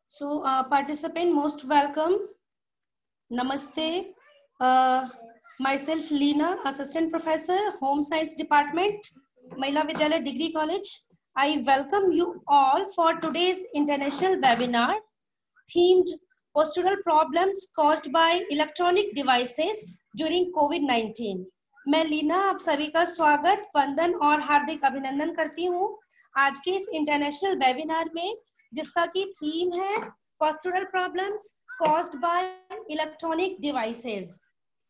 So, participant, most welcome. Namaste. Myself, Leena, Assistant Professor, Home Science Department, Mahila Vidyalaya Degree College. I welcome you all for today's international webinar themed postural problems caused by electronic devices during COVID-19. मैं लीना आप सभी का स्वागत, वंदन और हार्दिक अभिनंदन करती हूँ आज के इस इंटरनेशनल वेबिनार में, जिसका की थीम है postural problems caused by electronic devices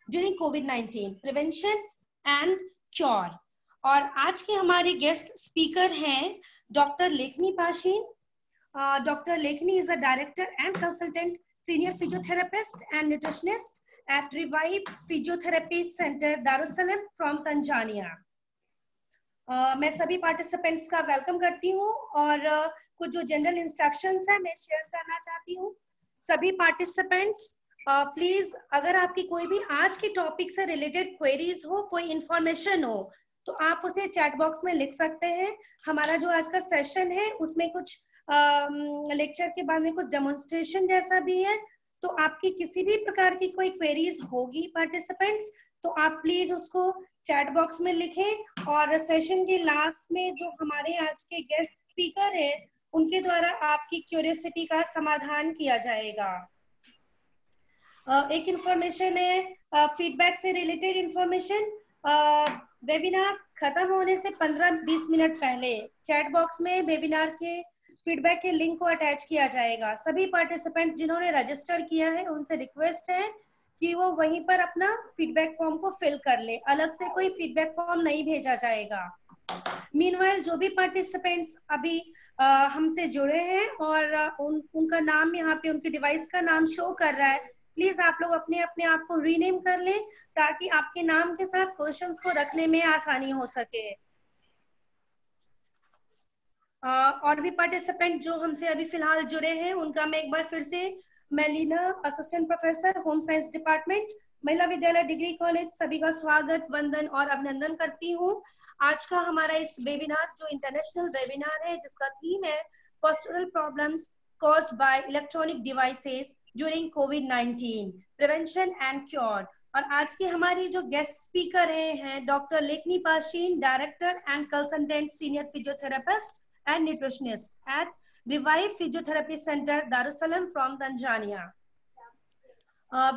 during COVID-19 prevention and cure. और आज के हमारे गेस्ट स्पीकर हैं डॉक्टर लेखनी पाशीन. Dr. Lekhni is a director and consultant senior physiotherapist and nutritionist at Revive Physiotherapy Center, Darussalam from Tanzania. मैं सभी participants का वेलकम करती हूँ और कुछ जो जनरल इंस्ट्रक्शंस है मैं शेयर करना चाहती हूँ. सभी पार्टिसिपेंट्स प्लीज, अगर आपकी कोई भी आज के टॉपिक से रिलेटेड क्वेरीज हो, कोई इंफॉर्मेशन हो, तो आप उसे चैट बॉक्स में लिख सकते हैं. हमारा जो आज का सेशन है उसमें कुछ लेक्चर के बाद में कुछ डेमोन्स्ट्रेशन जैसा भी है, तो आपकी किसी भी प्रकार की कोई क्वेरीज होगी पार्टिसिपेंट्स, तो आप प्लीज उसको चैट बॉक्स में लिखें और सेशन के लास्ट में जो हमारे आज के गेस्ट स्पीकर हैं उनके द्वारा आपकी क्यूरियोसिटी का समाधान किया जाएगा. एक इंफॉर्मेशन है फीडबैक से रिलेटेड इंफॉर्मेशन. वेबिनार खत्म होने से 15-20 मिनट पहले चैट बॉक्स में वेबिनार के फीडबैक के लिंक को अटैच किया जाएगा. सभी पार्टिसिपेंट जिन्होंने रजिस्टर किया है उनसे रिक्वेस्ट है कि वो वहीं पर अपना फीडबैक फॉर्म को फिल कर ले, अलग से कोई फीडबैक फॉर्म नहीं भेजा जाएगा. मीनवाइल जो भी पार्टिसिपेंट्स अभी हमसे जुड़े हैं और उनका नाम यहाँ पे उनके डिवाइस का नाम शो कर रहा है, प्लीज आप लोग अपने अपने आप को रीनेम कर लें ताकि आपके नाम के साथ क्वेश्चंस को रखने में आसानी हो सके. और भी पार्टिसिपेंट जो हमसे अभी फिलहाल जुड़े हैं उनका मैं एक बार फिर से, मैं Leena, assistant professor, home science department, Mahila Vidyalaya degree college, सभी का स्वागत, वंदन और अभिनंदन करती हूँ. आज का हमारा इस वेबिनार जो इंटरनेशनल वेबिनार है जिसका थीम है postural problems caused by electronic devices during covid prevention and cure. और आज की हमारी जो गेस्ट स्पीकर हैं डॉक्टर लेखनी पाशीन, director and consultant senior physiotherapist and nutritionist at Revive Physiotherapy Center, Darussalam from Tanzania.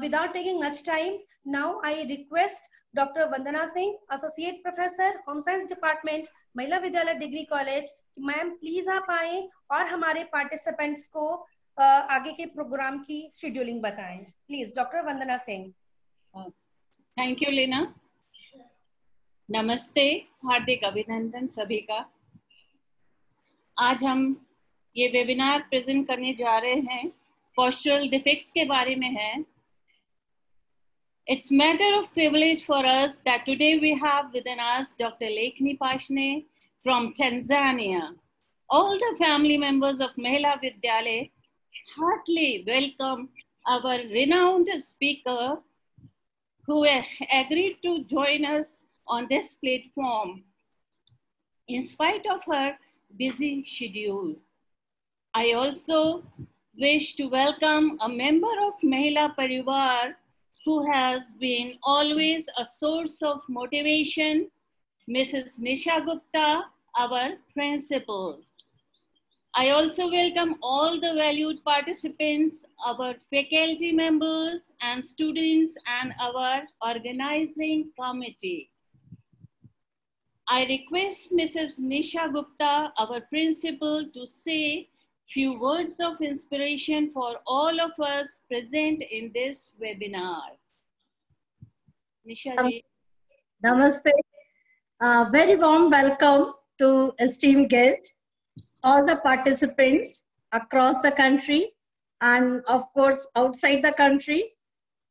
Without taking much time, now I request Dr. Vandana Singh, Associate Professor, Home Science Department, महिला Vidyalaya degree college, ma'am please आप आए और हमारे participants को आगे के programme की scheduling बताएं. Please doctor Vandana Singh. Thank you Leena. नमस्ते, हार्दिक अभिनंदन सभी का. आज हम ये वेबिनार प्रेजेंट करने जा रहे हैं पोस्चरल डिफेक्ट्स के बारे में है. It's matter of privilege for us that today we have within us Dr. Lekhni Paashne from Tanzania. All the family members of Mahila Vidyalaya heartily welcome our renowned speaker who agreed to join us on this platform in spite of her busy schedule. I also wish to welcome a member of Mahila Parivar who has been always a source of motivation, Mrs. Nisha Gupta, our principal. I also welcome all the valued participants, our faculty members and students and our organizing committee. I request Mrs. Nisha Gupta, our principal, to say few words of inspiration for all of us present in this webinar. Nisha ji. Namaste. Very warm welcome to esteemed guests, all the participants across the country and of course outside the country.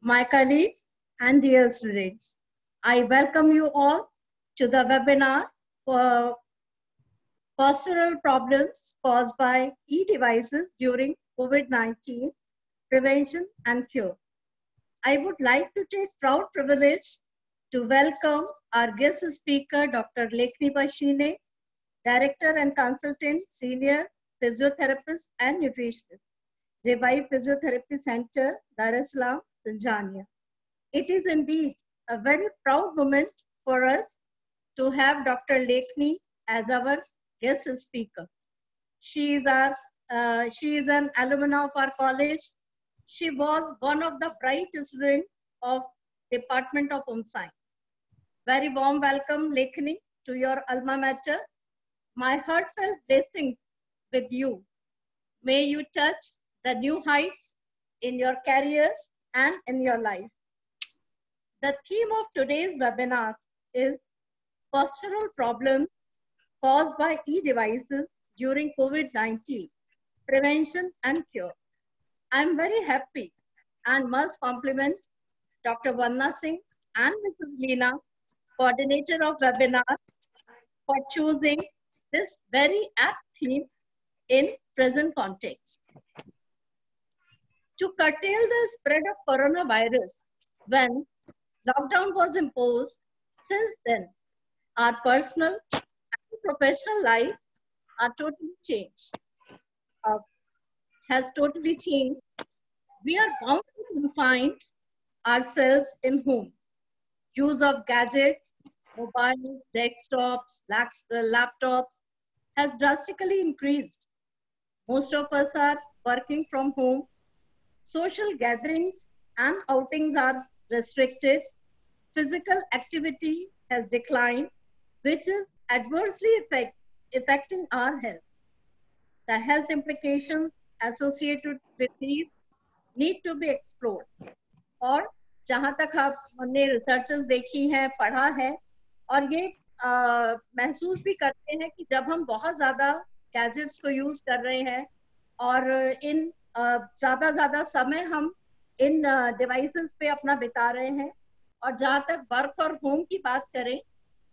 my colleagues, and dear students. I welcome you all to the webinar for postural problems caused by e-devices during COVID-19 prevention and cure. I would like to take proud privilege to welcome our guest speaker, Dr. Lekni Pashine, Director and Consultant, Senior Physiotherapist and Nutritionist, Revive Physiotherapy Center, Dar es Salaam, Tanzania. It is indeed a very proud moment for us to have Dr. Lekni as our guest speaker. She is an alumna of our college. She was one of the bright students of Department of Home Science. Very warm welcome, Lekni, to your alma mater. My heartfelt blessing with you. May you touch the new heights in your career and in your life. The theme of today's webinar is postural problems caused by e-devices during COVID-19, prevention and cure. I'm very happy and must compliment Dr. Vandana Singh and Mrs. Leena, coordinator of webinar, for choosing this very apt theme in present context. To curtail the spread of coronavirus when lockdown was imposed, since then, our personal and professional life are totally changed. Has totally changed. We are bound to confine ourselves in home. Use of gadgets, mobiles, desktops, laptops has drastically increased. Most of us are working from home. Social gatherings and outings are restricted. Physical activity has declined, which is adversely affecting our health. The health implications associated with these need to be explored. और जहाँ तक हमने researches देखी हैं, पढ़ा है, और ये महसूस भी करते हैं कि जब हम बहुत ज़्यादा गैजेट्स को यूज़ कर रहे हैं और इन ज़्यादा समय हम इन डिवाइसेस पे अपना बिता रहे हैं, और जहाँ तक वर्क और होम की बात करें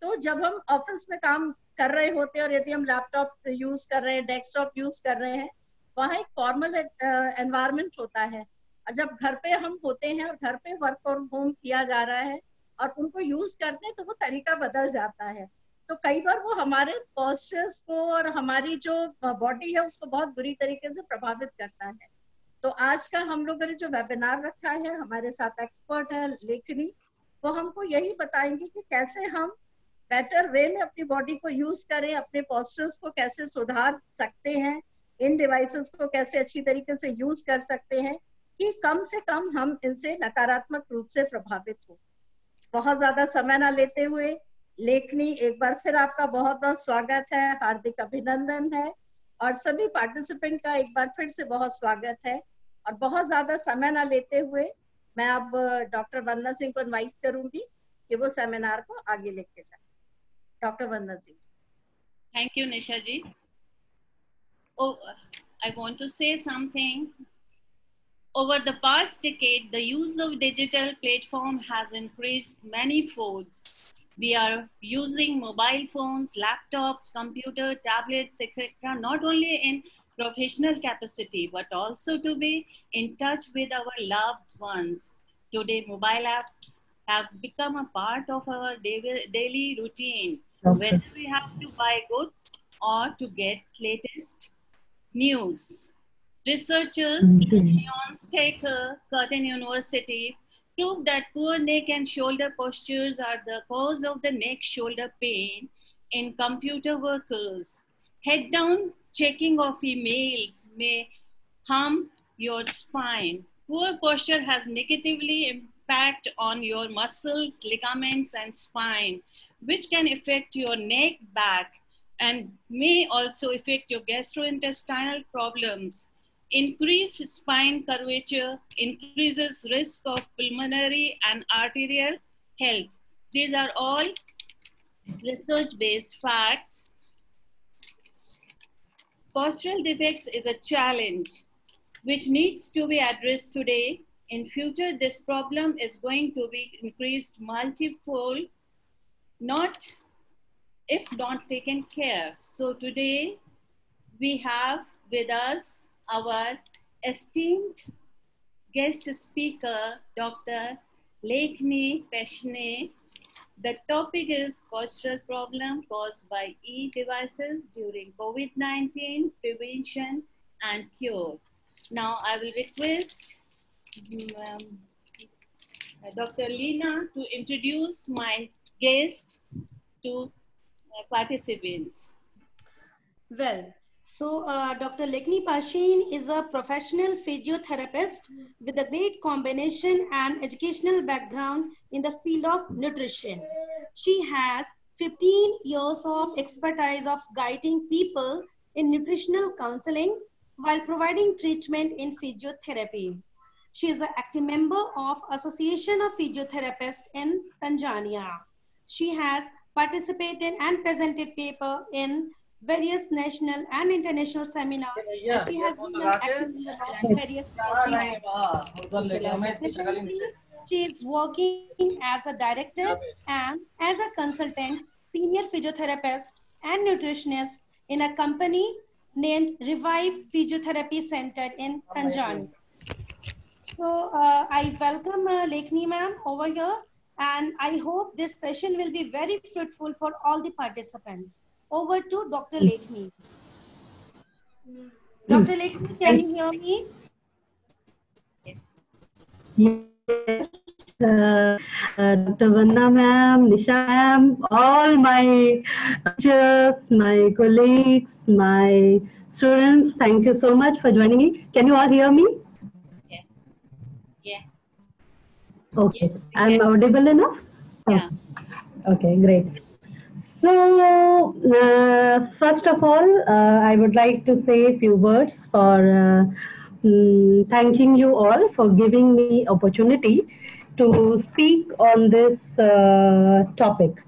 तो जब हम ऑफिस में काम कर रहे होते हैं और यदि हम लैपटॉप यूज़ कर रहे हैं, डेस्कटॉप यूज़ कर रहे हैं, वहाँ एक फॉर्मल एनवायरनमेंट होता है, और जब घर पे हम होते हैं और घर पे वर्क फ्रॉम होम किया जा रहा है और उनको यूज करते हैं तो वो तरीका बदल जाता है, तो कई बार वो हमारे पोस्चर्स को और हमारी जो बॉडी है उसको बहुत बुरी तरीके से प्रभावित करता है। तो आज का हम लोगों ने जो वेबिनार रखा है, हमारे साथ एक्सपर्ट है लेखनी, वो हमको यही बताएंगे कि कैसे हम बेटर वे में अपनी बॉडी को यूज करें, अपने पोस्चर्स को कैसे सुधार सकते हैं, इन डिवाइसेस को कैसे अच्छी तरीके से यूज कर सकते हैं कि कम से कम हम इनसे नकारात्मक रूप से प्रभावित हो। बहुत ज्यादा समय ना लेते हुए लेखनी, एक बार फिर आपका बहुत बहुत स्वागत है, हार्दिक अभिनंदन है, और सभी पार्टिसिपेंट का एक बार फिर से बहुत स्वागत है। और बहुत ज्यादा समय ना लेते हुए मैं अब डॉक्टर वंदना सिंह को इनवाइट करूंगी कि वो सेमिनार को आगे लेके जाए। Doctor Vandana Singh. Thank you, Nisha ji. Oh, I want to say something. Over the past decade, the use of digital platform has increased many folds. We are using mobile phones, laptops, computer, tablets, etc., not only in professional capacity, but also to be in touch with our loved ones. Today, mobile apps have become a part of our daily routine, whether we have to buy goods or to get latest news. Researchers at Lyon State Curtin University prove that poor neck and shoulder postures are the cause of the neck-shoulder pain in computer workers. Head-down checking of emails may harm your spine. Poor posture has negatively impact on your muscles, ligaments, and spine, which can affect your neck, back, and may also affect your gastrointestinal problems. Increased spine curvature increases risk of pulmonary and arterial health. These are all research-based facts. Postural defects is a challenge which needs to be addressed today In future, this problem is going to be increased multifold, not if not taken care. So today we have with us our esteemed guest speaker, Dr. Lekni Paishne. The topic is postural problem caused by e-devices during COVID-19 prevention and cure. Now I will request Dr. Lina to introduce my guest to participants. Well, so Dr. Lekni Paishne is a professional physiotherapist with a great combination and educational background in the field of nutrition. She has 15 years of expertise of guiding people in nutritional counseling while providing treatment in physiotherapy. She is an active member of Association of Physiotherapists in Tanzania. She has participated and presented paper in various national and international seminars. She has been an active member of various Presently, she is working as a director and as a consultant, senior physiotherapist and nutritionist in a company named Revive Physiotherapy Center in Tanzania. So I welcome Lekni ma'am over here, and I hope this session will be very fruitful for all the participants. Over to Dr. Lekni. Dr. Lekni, can you hear me? Yes. Dr. Vanna ma'am, Nisha ma'am, all my teachers, my colleagues, my students, thank you so much for joining me. Can you all hear me? Yeah. Okay. Yes, I'm audible enough? Yeah. Okay, great. So, first of all, I would like to say a few words for thanking you all for giving me opportunity to speak on this topic.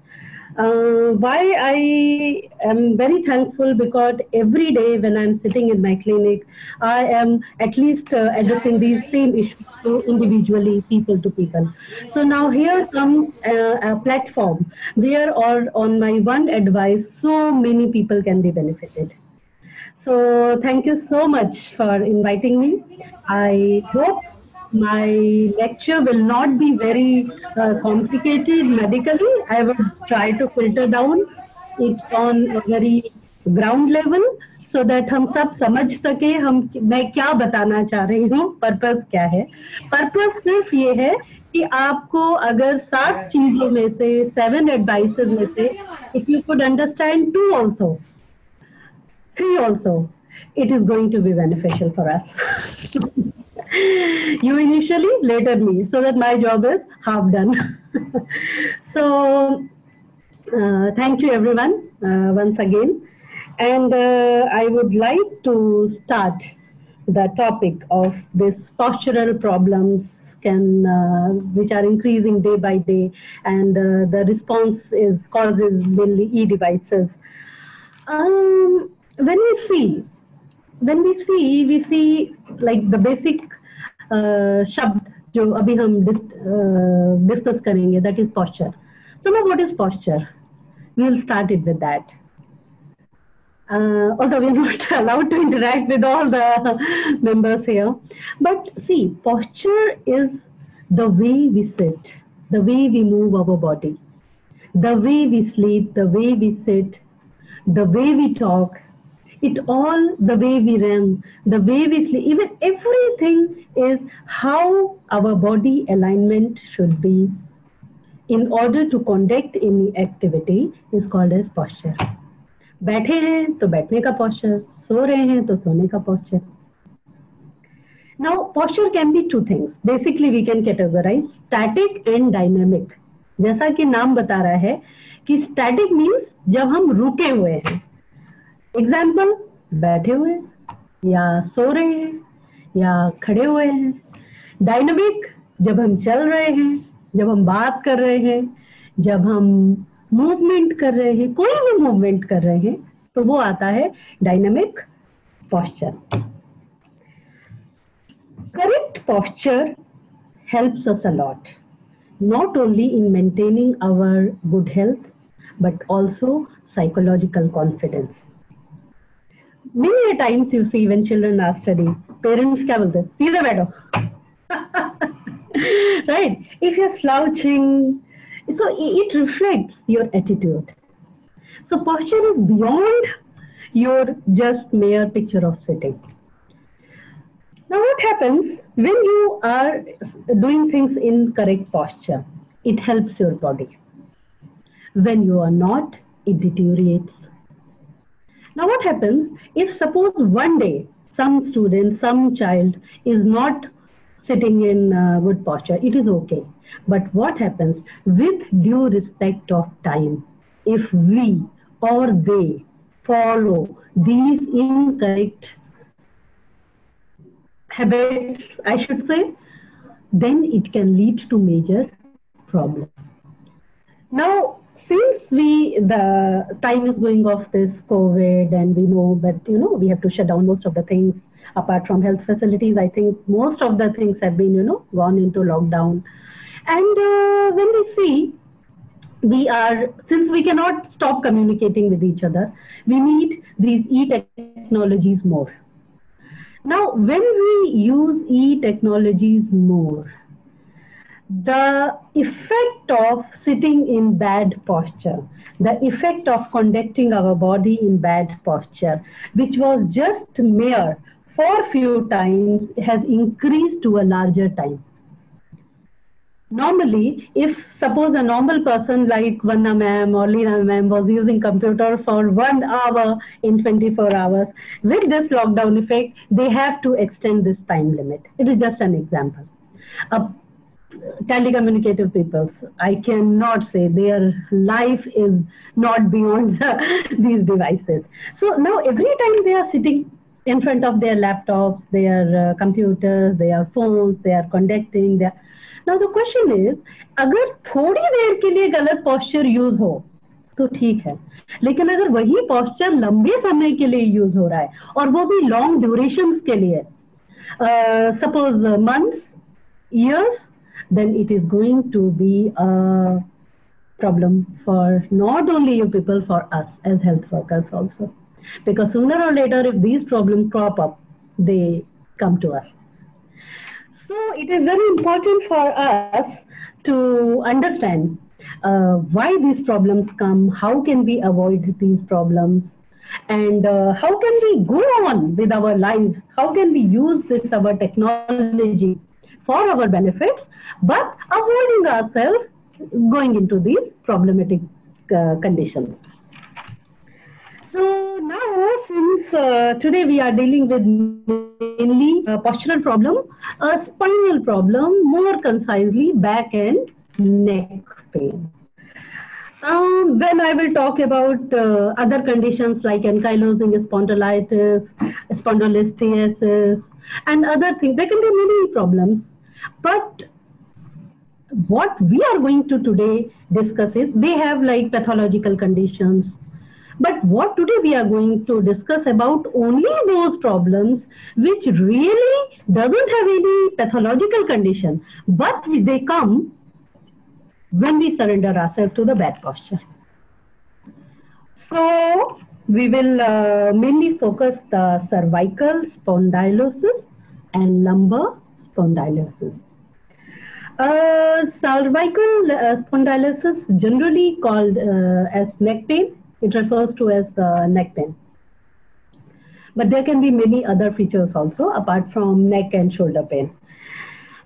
Why I am very thankful, because every day when I'm sitting in my clinic, I am at least addressing these same issues to individually, people to people. So now here comes a platform where, or on my one advice, so many people can be benefited. So thank you so much for inviting me. I hope my lecture will not be very complicated medically. I will try to filter down it on a very ground level, so that हम सब समझ सके हम मैं क्या बताना चाह रही हूँ, पर्पस क्या है. पर्पस सिर्फ ये है कि आपको अगर 7 चीजों में से 7 एडवाइसेस में से if you could understand 2 also, 3 also, it is going to be beneficial for us. You initially, later me, so that my job is half done. So, thank you everyone once again. And I would like to start the topic of this postural problems which are increasing day by day, and the response causes mainly e-devices. When we see like the basic शब्द जो अभी हम discuss करेंगे, that is posture. So now what is posture? We will start it with that. Although we are not allowed to interact with all the members here, but see, posture is the way we sit, the way we move our body, the way we sleep, the way we sit, the way we talk, it all, the way we run, the way we sleep, even everything is how our body alignment should be in order to conduct any activity is called as posture. बैठे हैं तो बैठने का posture, सो रहे हैं तो सोने का posture. Now posture can be 2 things. Basically we can categorize static and dynamic. जैसा कि नाम बता रहा है कि static means जब हम रुके हुए हैं. एग्जाम्पल, बैठे हुए या सो रहे हैं या खड़े हुए हैं. डायनामिक, जब हम चल रहे हैं, जब हम बात कर रहे हैं, जब हम मूवमेंट कर रहे हैं, कोई भी मूवमेंट कर रहे हैं, तो वो आता है dynamic posture. Correct posture helps us a lot, not only in maintaining our good health, but also psychological confidence. Many a times you see when children are studying, parents क्या बोलते हैं, सीधे बैठो. Right? If you're slouching, so it reflects your attitude. So posture is beyond your just mere picture of sitting. Now what happens when you are doing things in correct posture? It helps your body. When you are not, it deteriorates. Now what happens if suppose one day some student, some child is not sitting in good posture, it is okay. But what happens with due respect of time, if we or they follow these incorrect habits, I should say, then it can lead to major problems. Now, since the time is going off this COVID, and we know that we have to shut down most of the things apart from health facilities. I think most of the things have been gone into lockdown, and when we see, since we cannot stop communicating with each other, we need these e-technologies more. Now, when we use e-technologies more, the effect of sitting in bad posture, the effect of conducting our body in bad posture, which was just mere for few times, has increased to a larger time. Normally, if suppose a normal person like Vanna ma'am or Leena ma'am was using computer for 1 hour in 24 hours, with this lockdown effect, they have to extend this time limit. It is just an example. Telecommunicative people, I cannot say their life is not beyond these devices. So now every time they are sitting in front of their laptops, their computers, their phones, they are conducting. Now the question is, अगर थोड़ी देर के लिए गलत posture use हो तो ठीक है, लेकिन अगर वही posture लंबे समय के लिए use हो रहा है और वो भी long durations के लिए, suppose months, years, then it is going to be a problem for not only you people, for us as health workers also. Because sooner or later, if these problems crop up, they come to us. So it is very important for us to understand why these problems come, how can we avoid these problems, and how can we go on with our lives, how can we use this, our technology, for our benefits, but avoiding ourselves going into these problematic conditions. So now, since today we are dealing with mainly a postural problem, a spinal problem, more concisely back and neck pain. Then I will talk about other conditions like ankylosing spondylitis, spondylolisthesis, and other things. There can be many problems. But what we are going to today discuss is, they have like pathological conditions. But what today we are going to discuss about only those problems which really doesn't have any pathological condition, but they come when we surrender ourselves to the bad posture. So we will mainly focus the cervical spondylosis and lumbar spondylosis. Cervical spondylosis, generally called as neck pain, it refers to as neck pain. But there can be many other features also apart from neck and shoulder pain.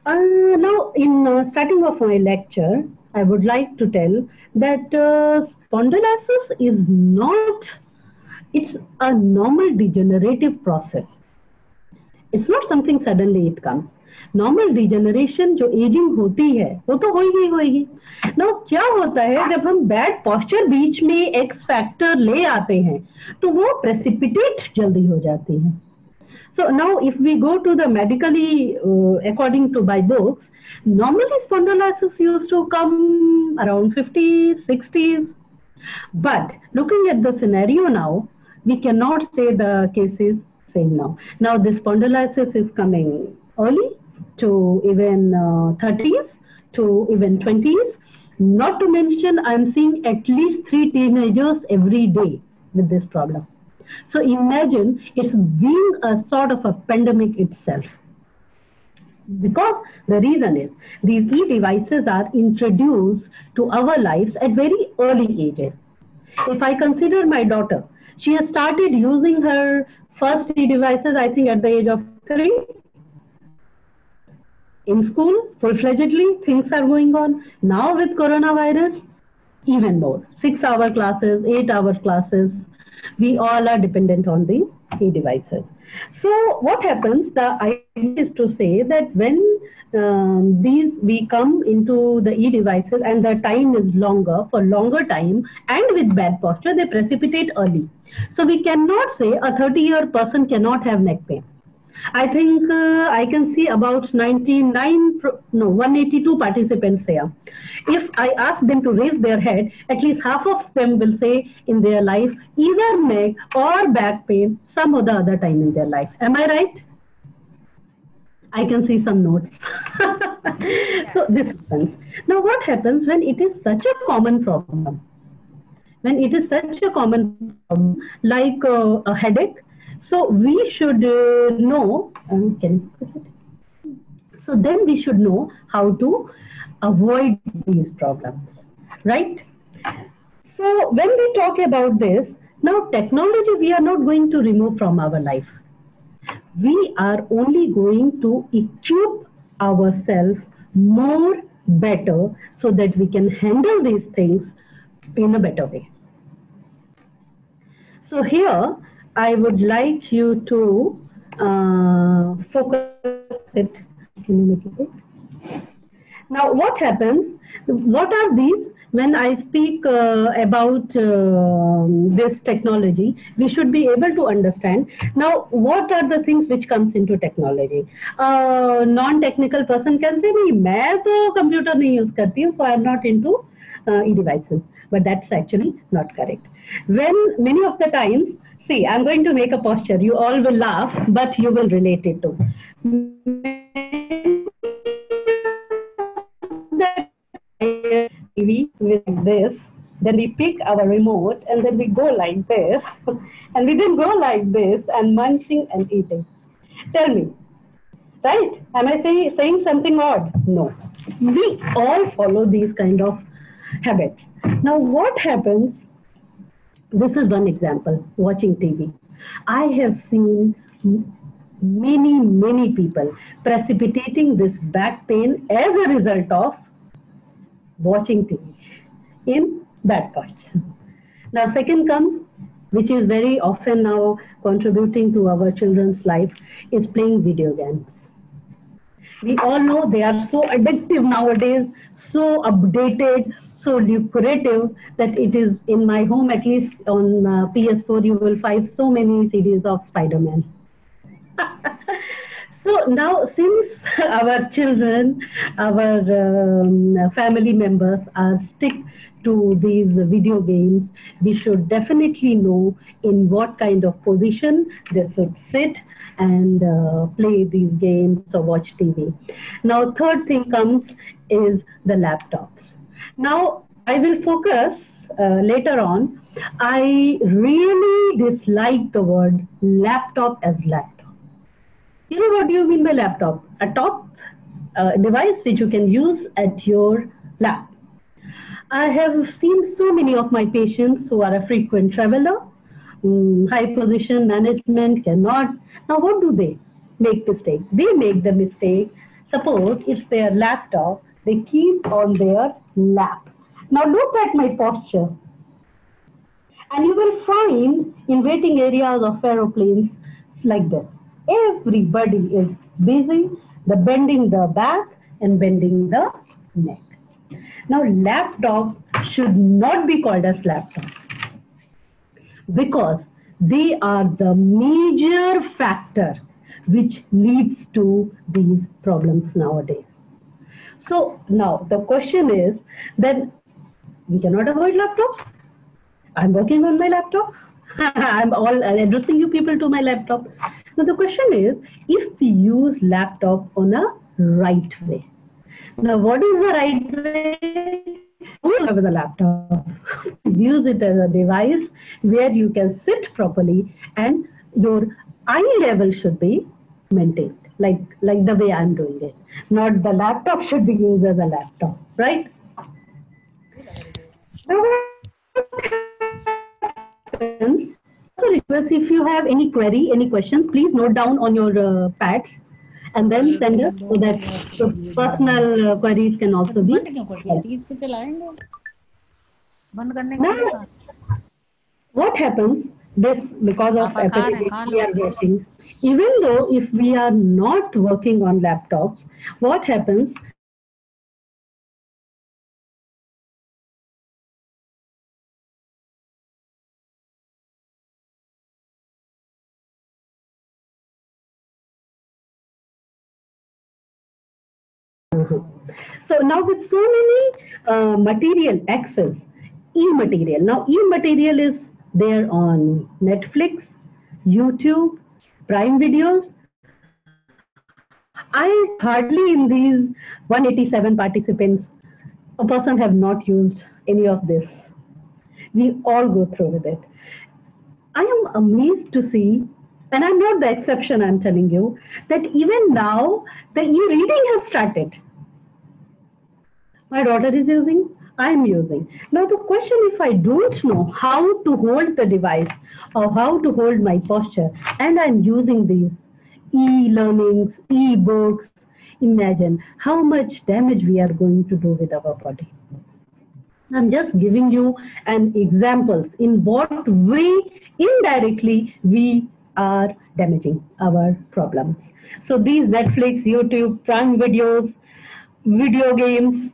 Now, in starting of my lecture, I would like to tell that spondylosis is not, it's a normal degenerative process. It's not something suddenly it comes. Normal degeneration जो ageing होती है वो तो होगी. Now क्या होता है, जब हम बैड पोस्चर बीच में एक्स फैक्टर ले आते हैं तो वो प्रेसिपिटेट जल्दी हो जाती है. So now if we go to the medically according to by books, normally spondylosis used to come around 50s, 60s. But looking at the scenario now, we cannot say the case is same now. Now the spondylosis is coming early to even 30s to even 20s. Not to mention, I'm seeing at least 3 teenagers every day with this problem. So imagine it's being a sort of a pandemic itself. Because the reason is these e-devices are introduced to our lives at very early ages. If I consider my daughter, she has started using her first e-devices, I think, at the age of 3. In school, full-fledgedly, things are going on. Now with coronavirus, even more. 6-hour classes, 8-hour classes. We all are dependent on these e-devices. So what happens, the idea is to say that when we come into the e-devices and the time is longer, for longer time, and with bad posture, they precipitate early. So we cannot say a 30-year person cannot have neck pain. I think I can see about 182 participants here. If I ask them to raise their head, at least half of them will say in their life either neck or back pain some or the other time in their life. Am I right? I can see some notes. So this happens. Now what happens when it is such a common problem? When it is such a common problem like a headache, so we should know, so then we should know how to avoid these problems, right? So when we talk about this, now technology we are not going to remove from our life. We are only going to equip ourselves more better so that we can handle these things in a better way. So here I would like you to focus it. Can you make it big? Now what happens? What are these? When I speak about this technology, we should be able to understand. Now, what are the things which comes into technology? Non-technical person can say, "नहीं, मैं तो computer नहीं use करती हूँ, so I am not into e-devices." But that's actually not correct. When many of the times, see, I'm going to make a posture. You all will laugh, but you will relate it to. TV with this, then we pick our remote and then we go like this, and we then go like this and munching and eating. Tell me, right? Am I saying something odd? No. We all follow these kind of habits. Now what happens, this is one example, watching TV. I have seen many people precipitating this back pain as a result of watching TV in bad posture. Now second comes, which is very often now contributing to our children's life, is playing video games. We all know they are so addictive nowadays, so updated, so lucrative, that it is in my home, at least on PS4, you will find so many CDs of Spider-Man. So now, since our children, our family members are stick to these video games, we should definitely know in what kind of position they should sit and play these games or watch TV. Now, third thing comes is the laptops. Now, I will focus later on. I really dislike the word laptop as laptop. You know what do you mean by laptop? A top device which you can use at your lap. I have seen so many of my patients who are a frequent traveler, high position management cannot. Now what do they make mistake? They make the mistake, suppose it's their laptop, they keep on their lap. Now look at my posture. And you will find in waiting areas of aeroplanes like this. Everybody is busy, bending the back and bending the neck. Now, laptop should not be called as laptop because they are the major factor which leads to these problems nowadays. So now the question is, then we cannot avoid laptops. I'm working on my laptop. I'm all addressing you people to my laptop. Now the question is, if we use laptop on a right way. Now, what is the right way? Don't have the laptop. Use it as a device where you can sit properly and your eye level should be maintained, like the way I'm doing it. Not the laptop should be used as a laptop, right? Now, also request if you have any query, any questions, please note down on your pads and then send us so that the personal queries can also be helped. Now, what happens this because of epidemic we are getting, even though if we are not working on laptops, what happens so now with so many material access, e-material. Now e-material is there on Netflix, YouTube, Prime Videos. I hardly in these 187 participants, a person have not used any of this. We all go through with it. I am amazed to see, and I'm not the exception, I'm telling you, that even now the e-reading has started. My daughter is using, I'm using. Now the question, if I don't know how to hold the device or how to hold my posture, and I'm using these e-learnings, e-books, imagine how much damage we are going to do with our body. I'm just giving you an examples in what way indirectly we are damaging our problems. So these Netflix, YouTube, Prime videos, video games,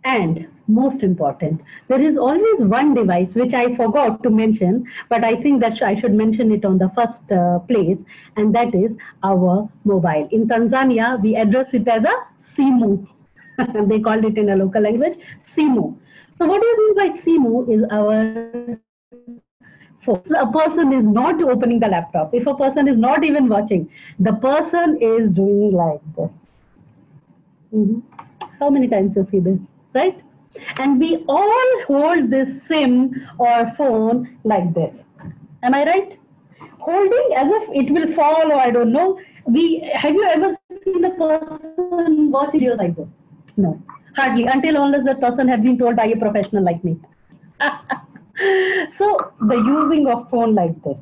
and most important, there is always one device which I forgot to mention, but I think that I should mention it on the first place, and that is our mobile. In Tanzania, we address it as a SIMU. They called it in a local language, SIMU. So what do you mean by SIMU is our phone. A person is not opening the laptop. If a person is not even watching, the person is doing like this. How many times you see this, right? And we all hold this SIM or phone like this. Am I right? Holding as if it will fall, or I don't know. Have you ever seen a person watch videos like this? No, hardly, until unless that person has been told by a professional like me. So the using of phone like this,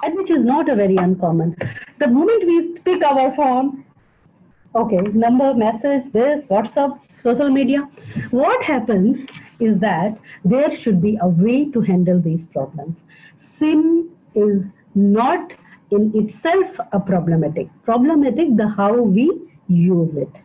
and which is not a very uncommon. The moment we pick our phone, okay, number, message, this, WhatsApp, social media. What happens is that there should be a way to handle these problems. SIM is not in itself a problematic. Problematic the how we use it.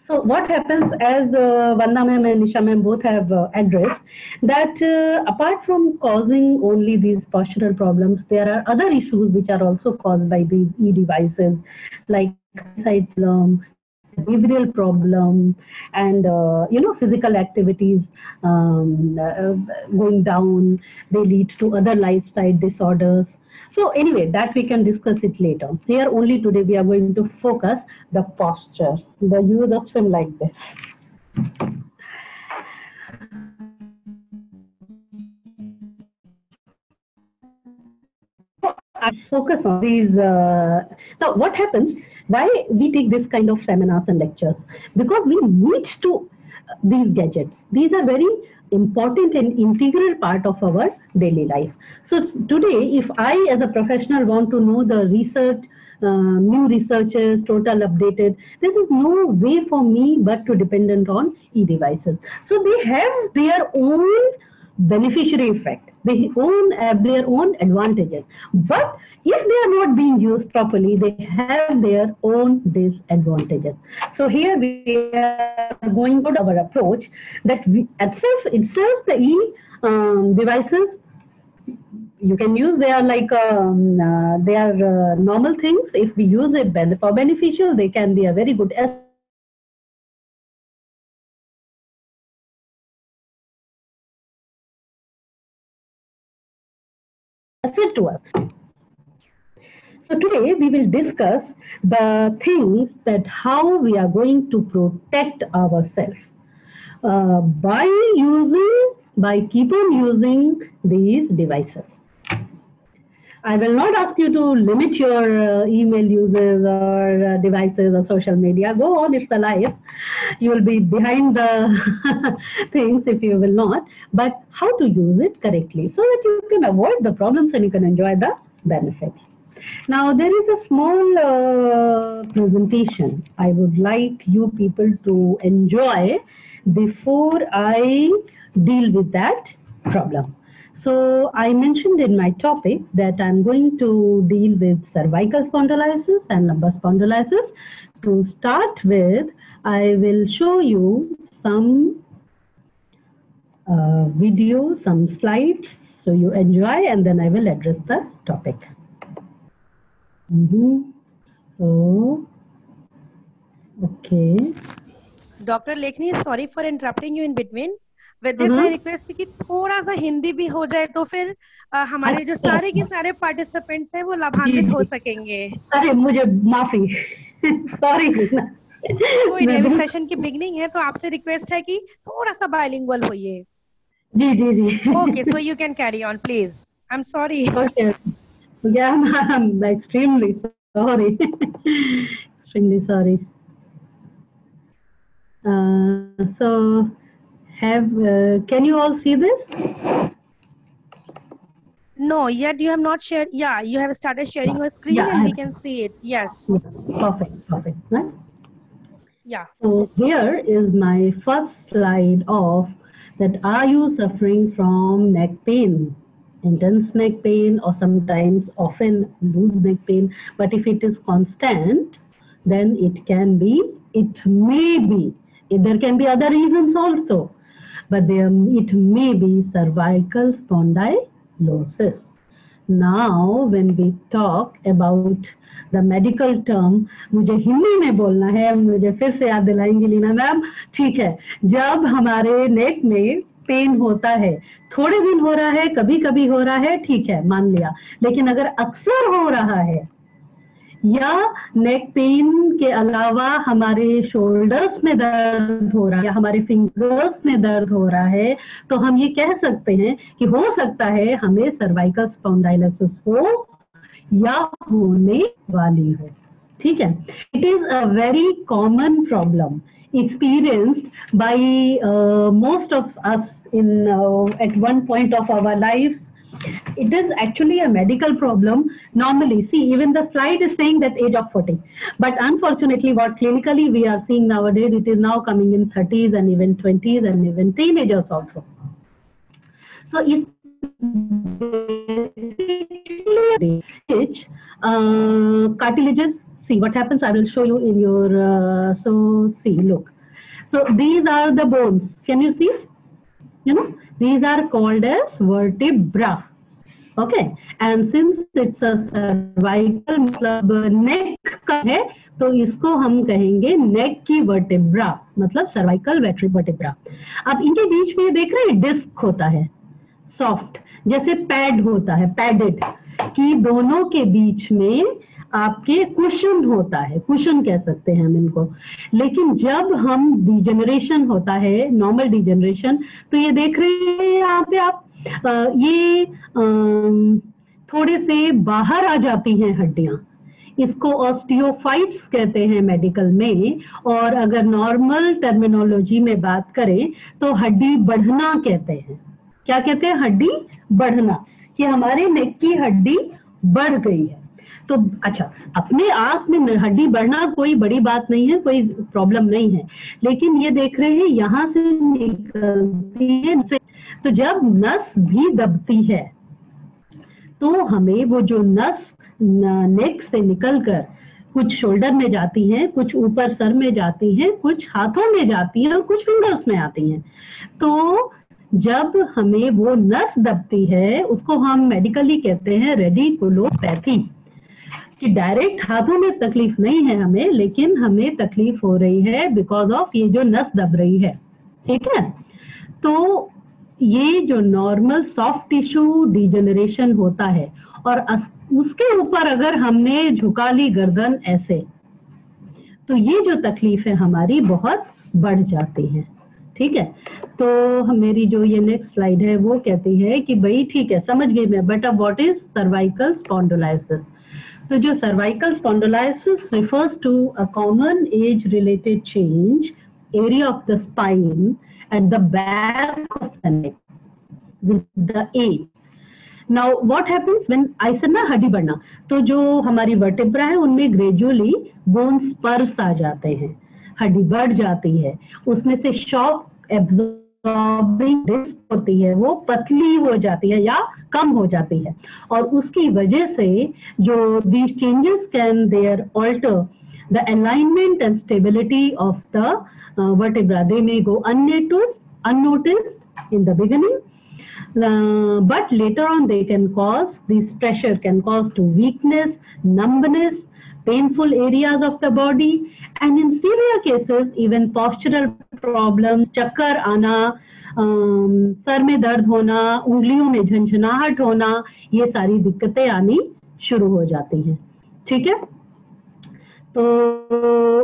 So what happens, as Vanda ma'am and Nisha ma'am both have addressed, that apart from causing only these postural problems, there are other issues which are also caused by these e-devices, like eyesight problem, behavioral problem, and physical activities going down. They lead to other lifestyle disorders. So anyway, that we can discuss it later. Here only today we are going to focus the posture, the use of SIM like this. I focus on these. Now, what happens? Why we take this kind of seminars and lectures? Because we need to these gadgets. These are very important and integral part of our daily life. So today, if I as a professional want to know the research, new researches, total updated, there is no way for me but to dependent on e-devices. So they have their own beneficiary effect. They have their own advantages. But if they are not being used properly, they have their own disadvantages. So here we are going to our approach that itself the devices you can use. They are like they are normal things. If we use it for beneficial, they can be a very good asset to us. So today we will discuss the things that how we are going to protect ourselves by keep on using these devices. I will not ask you to limit your email uses or devices or social media. Go on, it's a life. You will be behind the things if you will not. But how to use it correctly so that you can avoid the problems and you can enjoy the benefits. Now, there is a small presentation I would like you people to enjoy before I deal with that problem. So I mentioned in my topic that I'm going to deal with cervical spondylosis and lumbar spondylosis. To start with, I will show you some video, some slides, so you enjoy, and then I will address the topic. So, okay. Dr. Lekhni, sorry for interrupting you in between. With this, I request कि थोड़ा सा हिंदी भी हो जाए तो फिर हमारे जो सारे के सारे पार्टिसिपेंट्स हैं वो लाभान्वित हो सकेंगे. अरे मुझे माफी, सॉरी. कोई नहीं, अभी सेशन की बिगनिंग है तो आपसे रिक्वेस्ट है कि थोड़ा सा बाइलिंगुअल होइए. जी जी जी. Okay, so you can carry on, please. I'm sorry. Okay. Yeah, I'm extremely sorry. Extremely sorry. So, can you all see this? No, yet you have not shared. Yeah, you have started sharing your screen and we can see it. Yes. Perfect, perfect. Right? Yeah. So here is my first slide of that. Are you suffering from neck pain? Intense neck pain, or sometimes often loose neck pain, but if it is constant, then it can be, it may be, there can be other reasons also, but it may be cervical spondylosis. Now, when we talk about the medical term, मुझे हिंदी में बोलना है, मुझे फिर से याद दिलाएंगी Leena ma'am, ठीक है. जब हमारे नेक में पेन होता है, थोड़े दिन हो रहा है, कभी कभी हो रहा है, ठीक है, मान लिया. लेकिन अगर अक्सर हो रहा है या नेक पेन के अलावा हमारे शोल्डर्स में दर्द हो रहा है या हमारे फिंगर्स में दर्द हो रहा है, तो हम ये कह सकते हैं कि हो सकता है हमें सर्वाइकल स्पॉन्डाइलिसिस हो या होने वाली हो. ठीक है. It is a very common problem experienced by most of us in at one point of our lives. It is actually a medical problem. Normally, see, even the slide is saying that age of 40, but unfortunately what clinically we are seeing nowadays, it is now coming in 30s and even 20s and even teenagers also. So if cartilages, see what happens, I will show you in your, so see, look. So these are the bones. Can you see? You know, these are called as vertebra. Okay, and since it's a cervical मतलब neck का है, तो इसको हम कहेंगे neck की vertebra, मतलब cervical vertebra. अब इनके बीच में देख रहे हैं डिस्क होता है, सॉफ्ट, जैसे पैड होता है, पैडेड, कि दोनों के बीच में आपके कुशन होता है, कुशन कह सकते हैं हम इनको. लेकिन जब हम डिजेनरेशन होता है, नॉर्मल डिजेनरेशन, तो ये देख रहे हैं यहाँ पे आप, ये थोड़े से बाहर आ जाती हैं हड्डियां. इसको ऑस्टियोफाइट्स कहते हैं मेडिकल में, और अगर नॉर्मल टर्मिनोलॉजी में बात करें तो हड्डी बढ़ना कहते हैं. क्या कहते हैं? हड्डी बढ़ना, कि हमारे नेक की हड्डी बढ़ गई है. तो अच्छा, अपने आप में हड्डी बढ़ना कोई बड़ी बात नहीं है, कोई प्रॉब्लम नहीं है, लेकिन ये देख रहे हैं यहाँ से निकलती है. तो जब नस भी दबती है तो हमें वो जो नस नेक से निकलकर कुछ शोल्डर में जाती हैं, कुछ ऊपर सर में जाती हैं, कुछ हाथों में जाती हैं और कुछ फिंगर्स में आती हैं. तो जब हमें वो नस दबती है, उसको हम मेडिकली कहते हैं रेडिकुलोपैथी, कि डायरेक्ट हाथों में तकलीफ नहीं है हमें, लेकिन हमें तकलीफ हो रही है बिकॉज ऑफ ये जो नस दब रही है. ठीक है. तो ये जो नॉर्मल सॉफ्ट टिश्यू डिजेनरेशन होता है, और उसके ऊपर अगर हमने झुका ली गर्दन ऐसे, तो ये जो तकलीफ है हमारी बहुत बढ़ जाती है। ठीक है, तो मेरी जो ये नेक्स्ट स्लाइड है वो कहती है कि भाई ठीक है, समझ गई मैं, बट अब व्हाट इज सर्वाइकल स्पॉन्डिलोलिसिस? तो जो cervical spondylolysis refers to a common age related change area of the spine at the back of the neck with the age. Now what happens when I said ना हड्डी बढ़ना, तो जो हमारी vertebra है उनमें ग्रेजुअली बोन स्पर्स आ जाते हैं, हड्डी बढ़ जाती है, उसमें से शॉक एब्जॉर्बिंग डिस्क होती है वो पतली हो जाती है या कम हो जाती है, और उसकी वजह से जो these changes can there alter the alignment and stability of the vertebra. They may go unnoticed in the beginning, but later on they can cause, this pressure can cause to weakness, numbness, painful areas of the body, and in severe cases even postural problems, चक्कर आना, sir में दर्द होना, उंगलियों में झंझनाहट होना, ये सारी दिक्कतें आनी शुरू हो जाती हैं। ठीक है, तो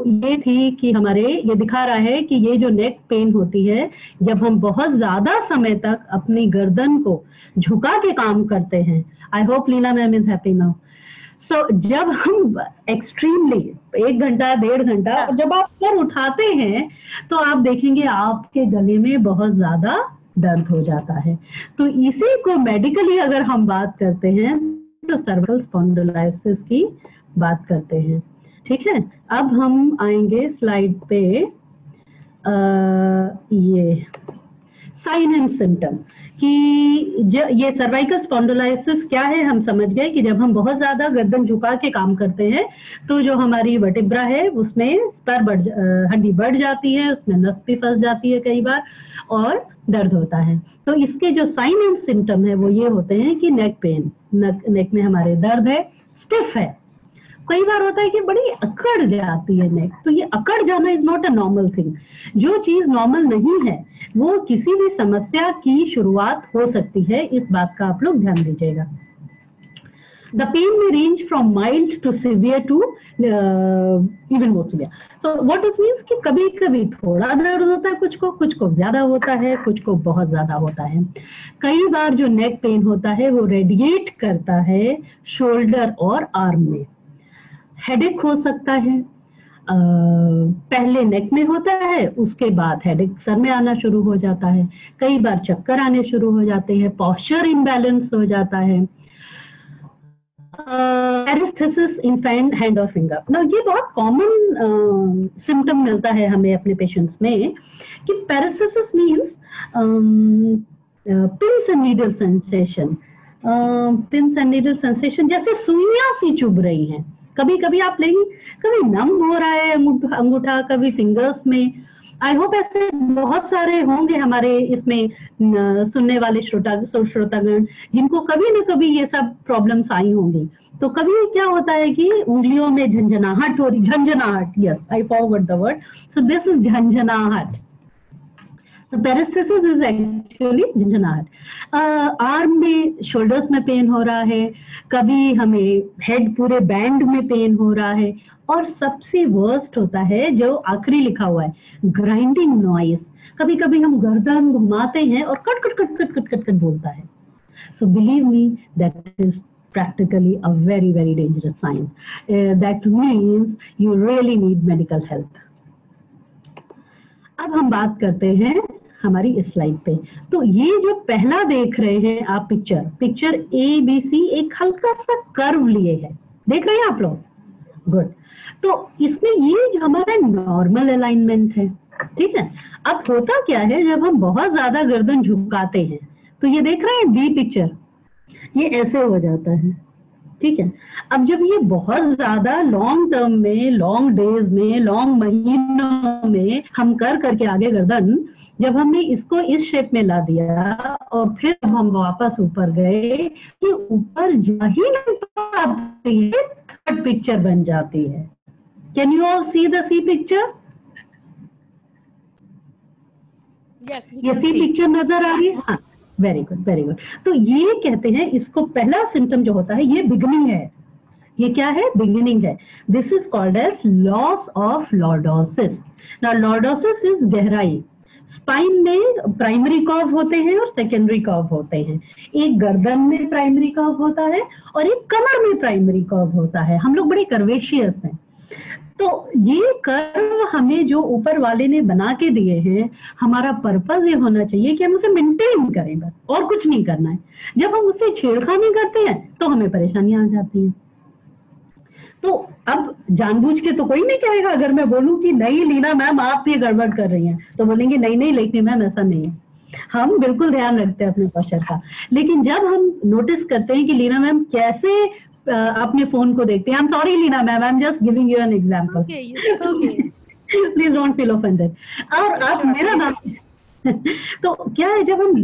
ये थी कि हमारे, ये दिखा रहा है कि ये जो नेक पेन होती है जब हम बहुत ज्यादा समय तक अपनी गर्दन को झुका के काम करते हैं। I hope Leena ma'am is happy now. So जब हम एक्सट्रीमली 1 घंटा 1.5 घंटा, और जब आप सर उठाते हैं तो आप देखेंगे आपके गले में बहुत ज्यादा दर्द हो जाता है। तो इसी को मेडिकली अगर हम बात करते हैं तो सर्वाइकल स्पॉन्डिलोलिसिस की बात करते हैं। ठीक है, अब हम आएंगे स्लाइड पे, ये साइन एंड सिम्टम कि ये सर्वाइकल स्पॉन्डिलोलिसिस क्या है। हम समझ गए कि जब हम बहुत ज्यादा गर्दन झुका के काम करते हैं तो जो हमारी वर्टिब्रा है उसमें हड्डी बढ़ जाती है, उसमें नस भी फंस जाती है कई बार, और दर्द होता है। तो इसके जो साइन एंड सिम्टम है वो ये होते हैं कि नेक पेन, नेक में हमारे दर्द है, स्टिफ है, कई बार होता है कि बड़ी अकड़ जाती है नेक। तो ये अकड़ जाना is not a normal thing. जो चीज नॉर्मल नहीं है वो किसी भी समस्या की शुरुआत हो सकती है, इस बात का आप लोग ध्यान दीजिएगा। The pain may range from mild to severe to even more severe. So what it means कि कभी कभी थोड़ा दर्द होता है, कुछ को ज्यादा होता है, कुछ को बहुत ज्यादा होता है। कई बार जो नेक पेन होता है वो रेडिएट करता है शोल्डर और आर्म में। हेडेक हो सकता है, पहले नेक में होता है, उसके बाद हेडेक सर में आना शुरू हो जाता है, कई बार चक्कर आने शुरू हो जाते हैं, पॉस्चर इम्बैलेंस हो जाता है, पैरास्थेसिस इन हैंड और फिंगर। ना ये बहुत कॉमन सिम्टम मिलता है हमें अपने पेशेंट्स में कि paresthesia means pins and needle sensation, pins and needle sensation जैसे सुइयां सी चुभ रही हैं। कभी कभी आप लेंगे, कभी नम हो रहा है अंगूठा, कभी फिंगर्स में। आई होप ऐसे बहुत सारे होंगे हमारे इसमें सुनने वाले श्रोतागण जिनको कभी न कभी ये सब प्रॉब्लम्स आई होंगी। तो कभी क्या होता है कि उंगलियों में झंझनाहट हो रही, झंझनाहट, yes I forgot the word, so this is झंझनाहट। So पैरास्थेसिस इज एक्चुअली झंझनाहट। आर्म में, शोल्डर्स में पेन हो रहा है, कभी हमें हेड पूरे बैंड में पेन हो रहा है, और सबसे वर्स्ट होता है जो आखिरी लिखा हुआ है, ग्राइंडिंग नॉइज। कभी कभी हम गर्दन घुमाते हैं और cut cut cut cut cut cut cut बोलता है। So believe me that is practically a very very dangerous sign. That means you really need medical help. अब हम बात करते हैं हमारी इस स्लाइड पे। तो ये जो पहला देख रहे हैं आप पिक्चर ABC एक हल्का सा कर्व लिए है, देख रहे हैं आप लोग? गुड। तो इसमें ये जो हमारा नॉर्मल अलाइनमेंट है, ठीक है। अब होता क्या है जब हम बहुत ज्यादा गर्दन झुकाते हैं, तो ये देख रहे हैं बी पिक्चर, ये ऐसे हो जाता है, ठीक है। अब जब ये बहुत ज्यादा लॉन्ग टर्म में, लॉन्ग डेज में, लॉन्ग महीनों में हम करके आगे गर्दन, जब हमने इसको इस शेप में ला दिया और फिर हम वापस ऊपर गए, ये ऊपर जा ही नहीं पाती है, थर्ड पिक्चर बन जाती है। Can you all see the see picture? Yes, ये सी पिक्चर नजर आ रही है? हाँ, वेरी गुड, वेरी गुड। तो ये कहते हैं, इसको पहला सिम्टम जो होता है ये बिगनिंग है। ये क्या है? बिगिनिंग है। This is called as loss of lordosis. Now lordosis is गहराई। स्पाइन में प्राइमरी कर्व होते हैं और सेकेंडरी कर्व होते हैं। एक गर्दन में प्राइमरी कर्व होता है और एक कमर में प्राइमरी कर्व होता है। हम लोग बड़े कर्वेशियस हैं। तो ये कर्व हमें जो ऊपर वाले ने बना के दिए हैं, हमारा पर्पस ये होना चाहिए कि हम उसे मेंटेन करें, बस और कुछ नहीं करना है। जब हम उससे छेड़खानी करते हैं तो हमें परेशानियां आ जाती हैं। तो अब जानबूझ के तो कोई नहीं कहेगा, अगर मैं बोलूं कि नहीं लीना मैम आप ये गड़बड़ कर रही हैं, तो बोलेंगे नहीं नहीं लेकिन मैम ऐसा नहीं है। हम बिल्कुल ध्यान रखते हैं अपने पोस्चर का। लेकिन जब हम नोटिस करते हैं कि लीना मैम कैसे अपने फोन को देखते हैं, I am sorry Leena ma'am, I am just giving you an example, please don't feel offended. और आप मेरा नाम तो क्या है, जब हम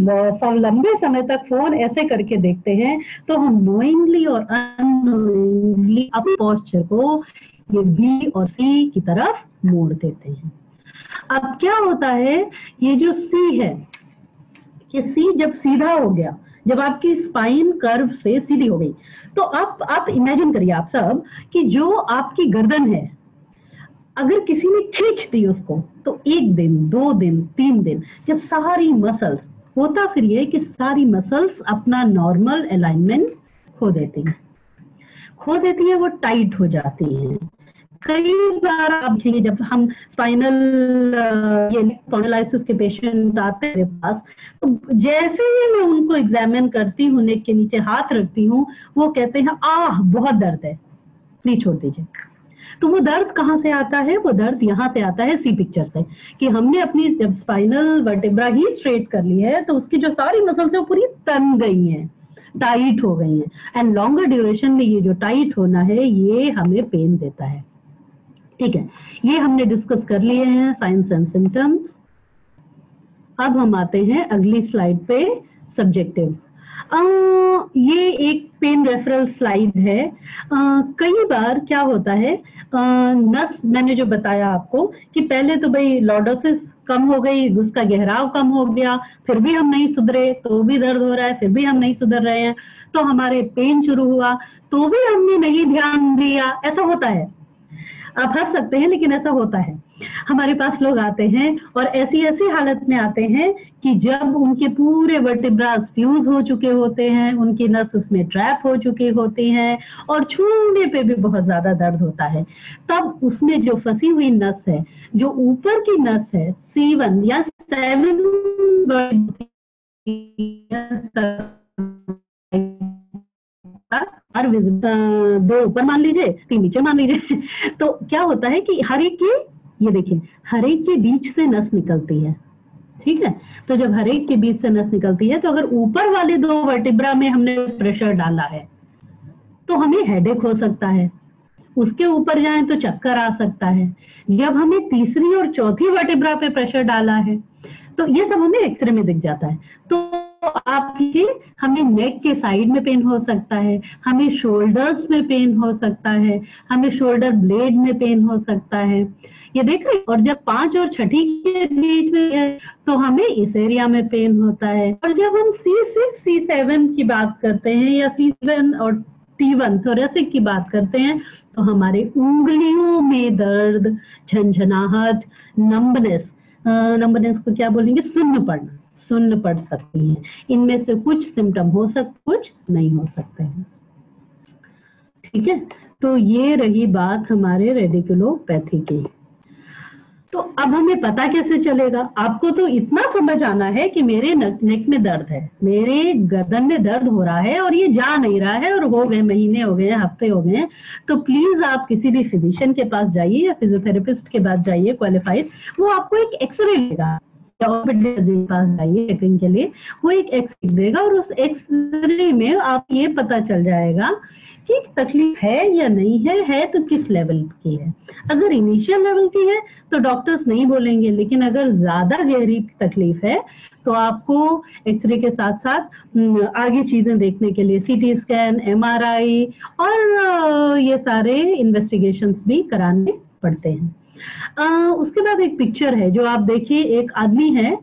लंबे समय तक फोन ऐसे करके देखते हैं तो हम नोइंगली और अननोइंगली अपने पोस्चर को ये बी और सी की तरफ मोड़ देते हैं। अब क्या होता है, ये जो सी है, ये सी जब सीधा हो गया, जब आपकी स्पाइन कर्व से सीधी हो गई, तो आप इमेजिन करिए आप सब कि जो आपकी गर्दन है, अगर किसी ने खींच दी उसको, तो 1 दिन 2 दिन 3 दिन, जब सारी मसल्स, होता फिर ये कि सारी मसल्स अपना नॉर्मल अलाइनमेंट खो देती हैं, वो टाइट हो जाती हैं। कई बार आप देखेंगे जब हम स्पाइनलाइसिस के पेशेंट आते हैं मेरे पास, तो जैसे ही मैं उनको एग्जामिन करती हूँ, नेक के नीचे हाथ रखती हूँ, वो कहते हैं आह बहुत दर्द है, प्लीज छोड़ दीजिए। तो वो दर्द कहाँ से आता है? वो दर्द यहाँ से आता है, सी पिक्चर से, कि हमने अपनी जब स्पाइनल वर्टेब्रा ही स्ट्रेट कर ली है तो उसकी जो सारी मसल्स है वो पूरी तन गई हैं, टाइट हो गई हैं। एंड लॉन्गर ड्यूरेशन में ये जो टाइट होना है ये हमें पेन देता है। ठीक है, ये हमने डिस्कस कर लिए हैं साइंस एंड सिम्टम्स। अब हम आते हैं अगली स्लाइड पे, सब्जेक्टिव। ये एक पेन रेफरल स्लाइड है। कई बार क्या होता है, नस मैंने जो बताया आपको कि पहले तो भाई लॉर्डोसिस कम हो गई, उसका गहराव कम हो गया, फिर भी हम नहीं सुधरे, तो भी दर्द हो रहा है, फिर भी हम नहीं सुधर रहे हैं, तो हमारे पेन शुरू हुआ, तो भी हमने नहीं ध्यान दिया। ऐसा होता है, आप हंस सकते हैं लेकिन ऐसा होता है। हमारे पास लोग आते हैं और ऐसी हालत में आते हैं कि जब उनके पूरे वर्टिब्रास फ्यूज हो चुके होते हैं, उनकी नस उसमें ट्रैप हो चुकी होती हैं और छूने पे भी बहुत ज्यादा दर्द होता है। तब उसमें जो फंसी हुई नस है, जो ऊपर की नस है, C1 या 7 दो ऊपर मान लीजिए, 3 नीचे मान लीजिए। तो क्या होता है कि हर एक के, ये देखिए, हर एक के बीच से नस निकलती है। ठीक है, तो जब हर एक के बीच से नस निकलती है, तो अगर ऊपर वाले 2 वर्टिब्रा में हमने प्रेशर डाला है तो हमें हेडेक हो सकता है, उसके ऊपर जाएं तो चक्कर आ सकता है। जब हमें तीसरी और चौथी वर्टिब्रा पे प्रेशर डाला है तो ये सब हमें एक्सरे में दिख जाता है। तो आपके हमें नेक के साइड में पेन हो सकता है, हमें शोल्डर्स में पेन हो सकता है, हमें शोल्डर ब्लेड में पेन हो सकता है, ये देख रहे हैं। और जब 5 और 6 के बीच में है तो हमें इस एरिया में पेन होता है। और जब हम C6 C7 की बात करते हैं या C7 और T1 थोरेसिक की बात करते हैं तो हमारे उंगलियों में दर्द, झंझनाहट, नंबनेस को क्या बोलेंगे, सुन्न पड़ सकती है। इनमें से कुछ सिम्टम हो सकते, कुछ नहीं हो सकते हैं। ठीक है, तो ये रही बात हमारे रेडिकुलोपैथी की। तो अब हमें पता कैसे चलेगा? आपको तो इतना समझ आना है कि मेरे नेक में दर्द है, मेरे गर्दन में दर्द हो रहा है और ये जा नहीं रहा है और हो गए महीने, हो गए हफ्ते, हो गए, तो प्लीज आप किसी भी फिजिशियन के पास जाइए या फिजियोथेरेपिस्ट के पास जाइए क्वालिफाइड, वो आपको एक एक्सरे देगा, के पास जाइए चेकिंग के लिए, वो एक एक्सरे देगा और उस एक्सरे में आप ये पता चल जाएगा कि तकलीफ है या नहीं है तो किस लेवल की है। अगर इनिशियल लेवल की है तो डॉक्टर्स नहीं बोलेंगे, लेकिन अगर ज्यादा गहरी तकलीफ है तो आपको एक्सरे के साथ साथ आगे चीजें देखने के लिए CT स्कैन, MRI और ये सारे इन्वेस्टिगेशंस भी कराने पड़ते हैं। उसके बाद एक पिक्चर है जो आप देखिए, एक आदमी है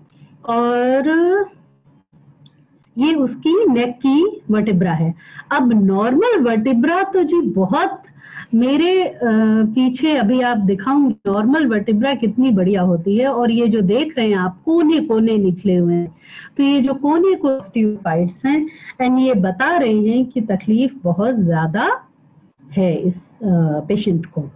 और ये उसकी नेक की वर्टिब्रा है। अब नॉर्मल वर्टिब्रा तो जी बहुत मेरे पीछे अभी आप दिखाऊंगी नॉर्मल वर्टिब्रा कितनी बढ़िया होती है, और ये जो देख रहे हैं आप कोने कोने निकले हुए हैं, तो ये जो कोने को ऑस्टियोफाइट्स हैं, एंड ये बता रहे हैं कि तकलीफ बहुत ज्यादा है इस पेशेंट को।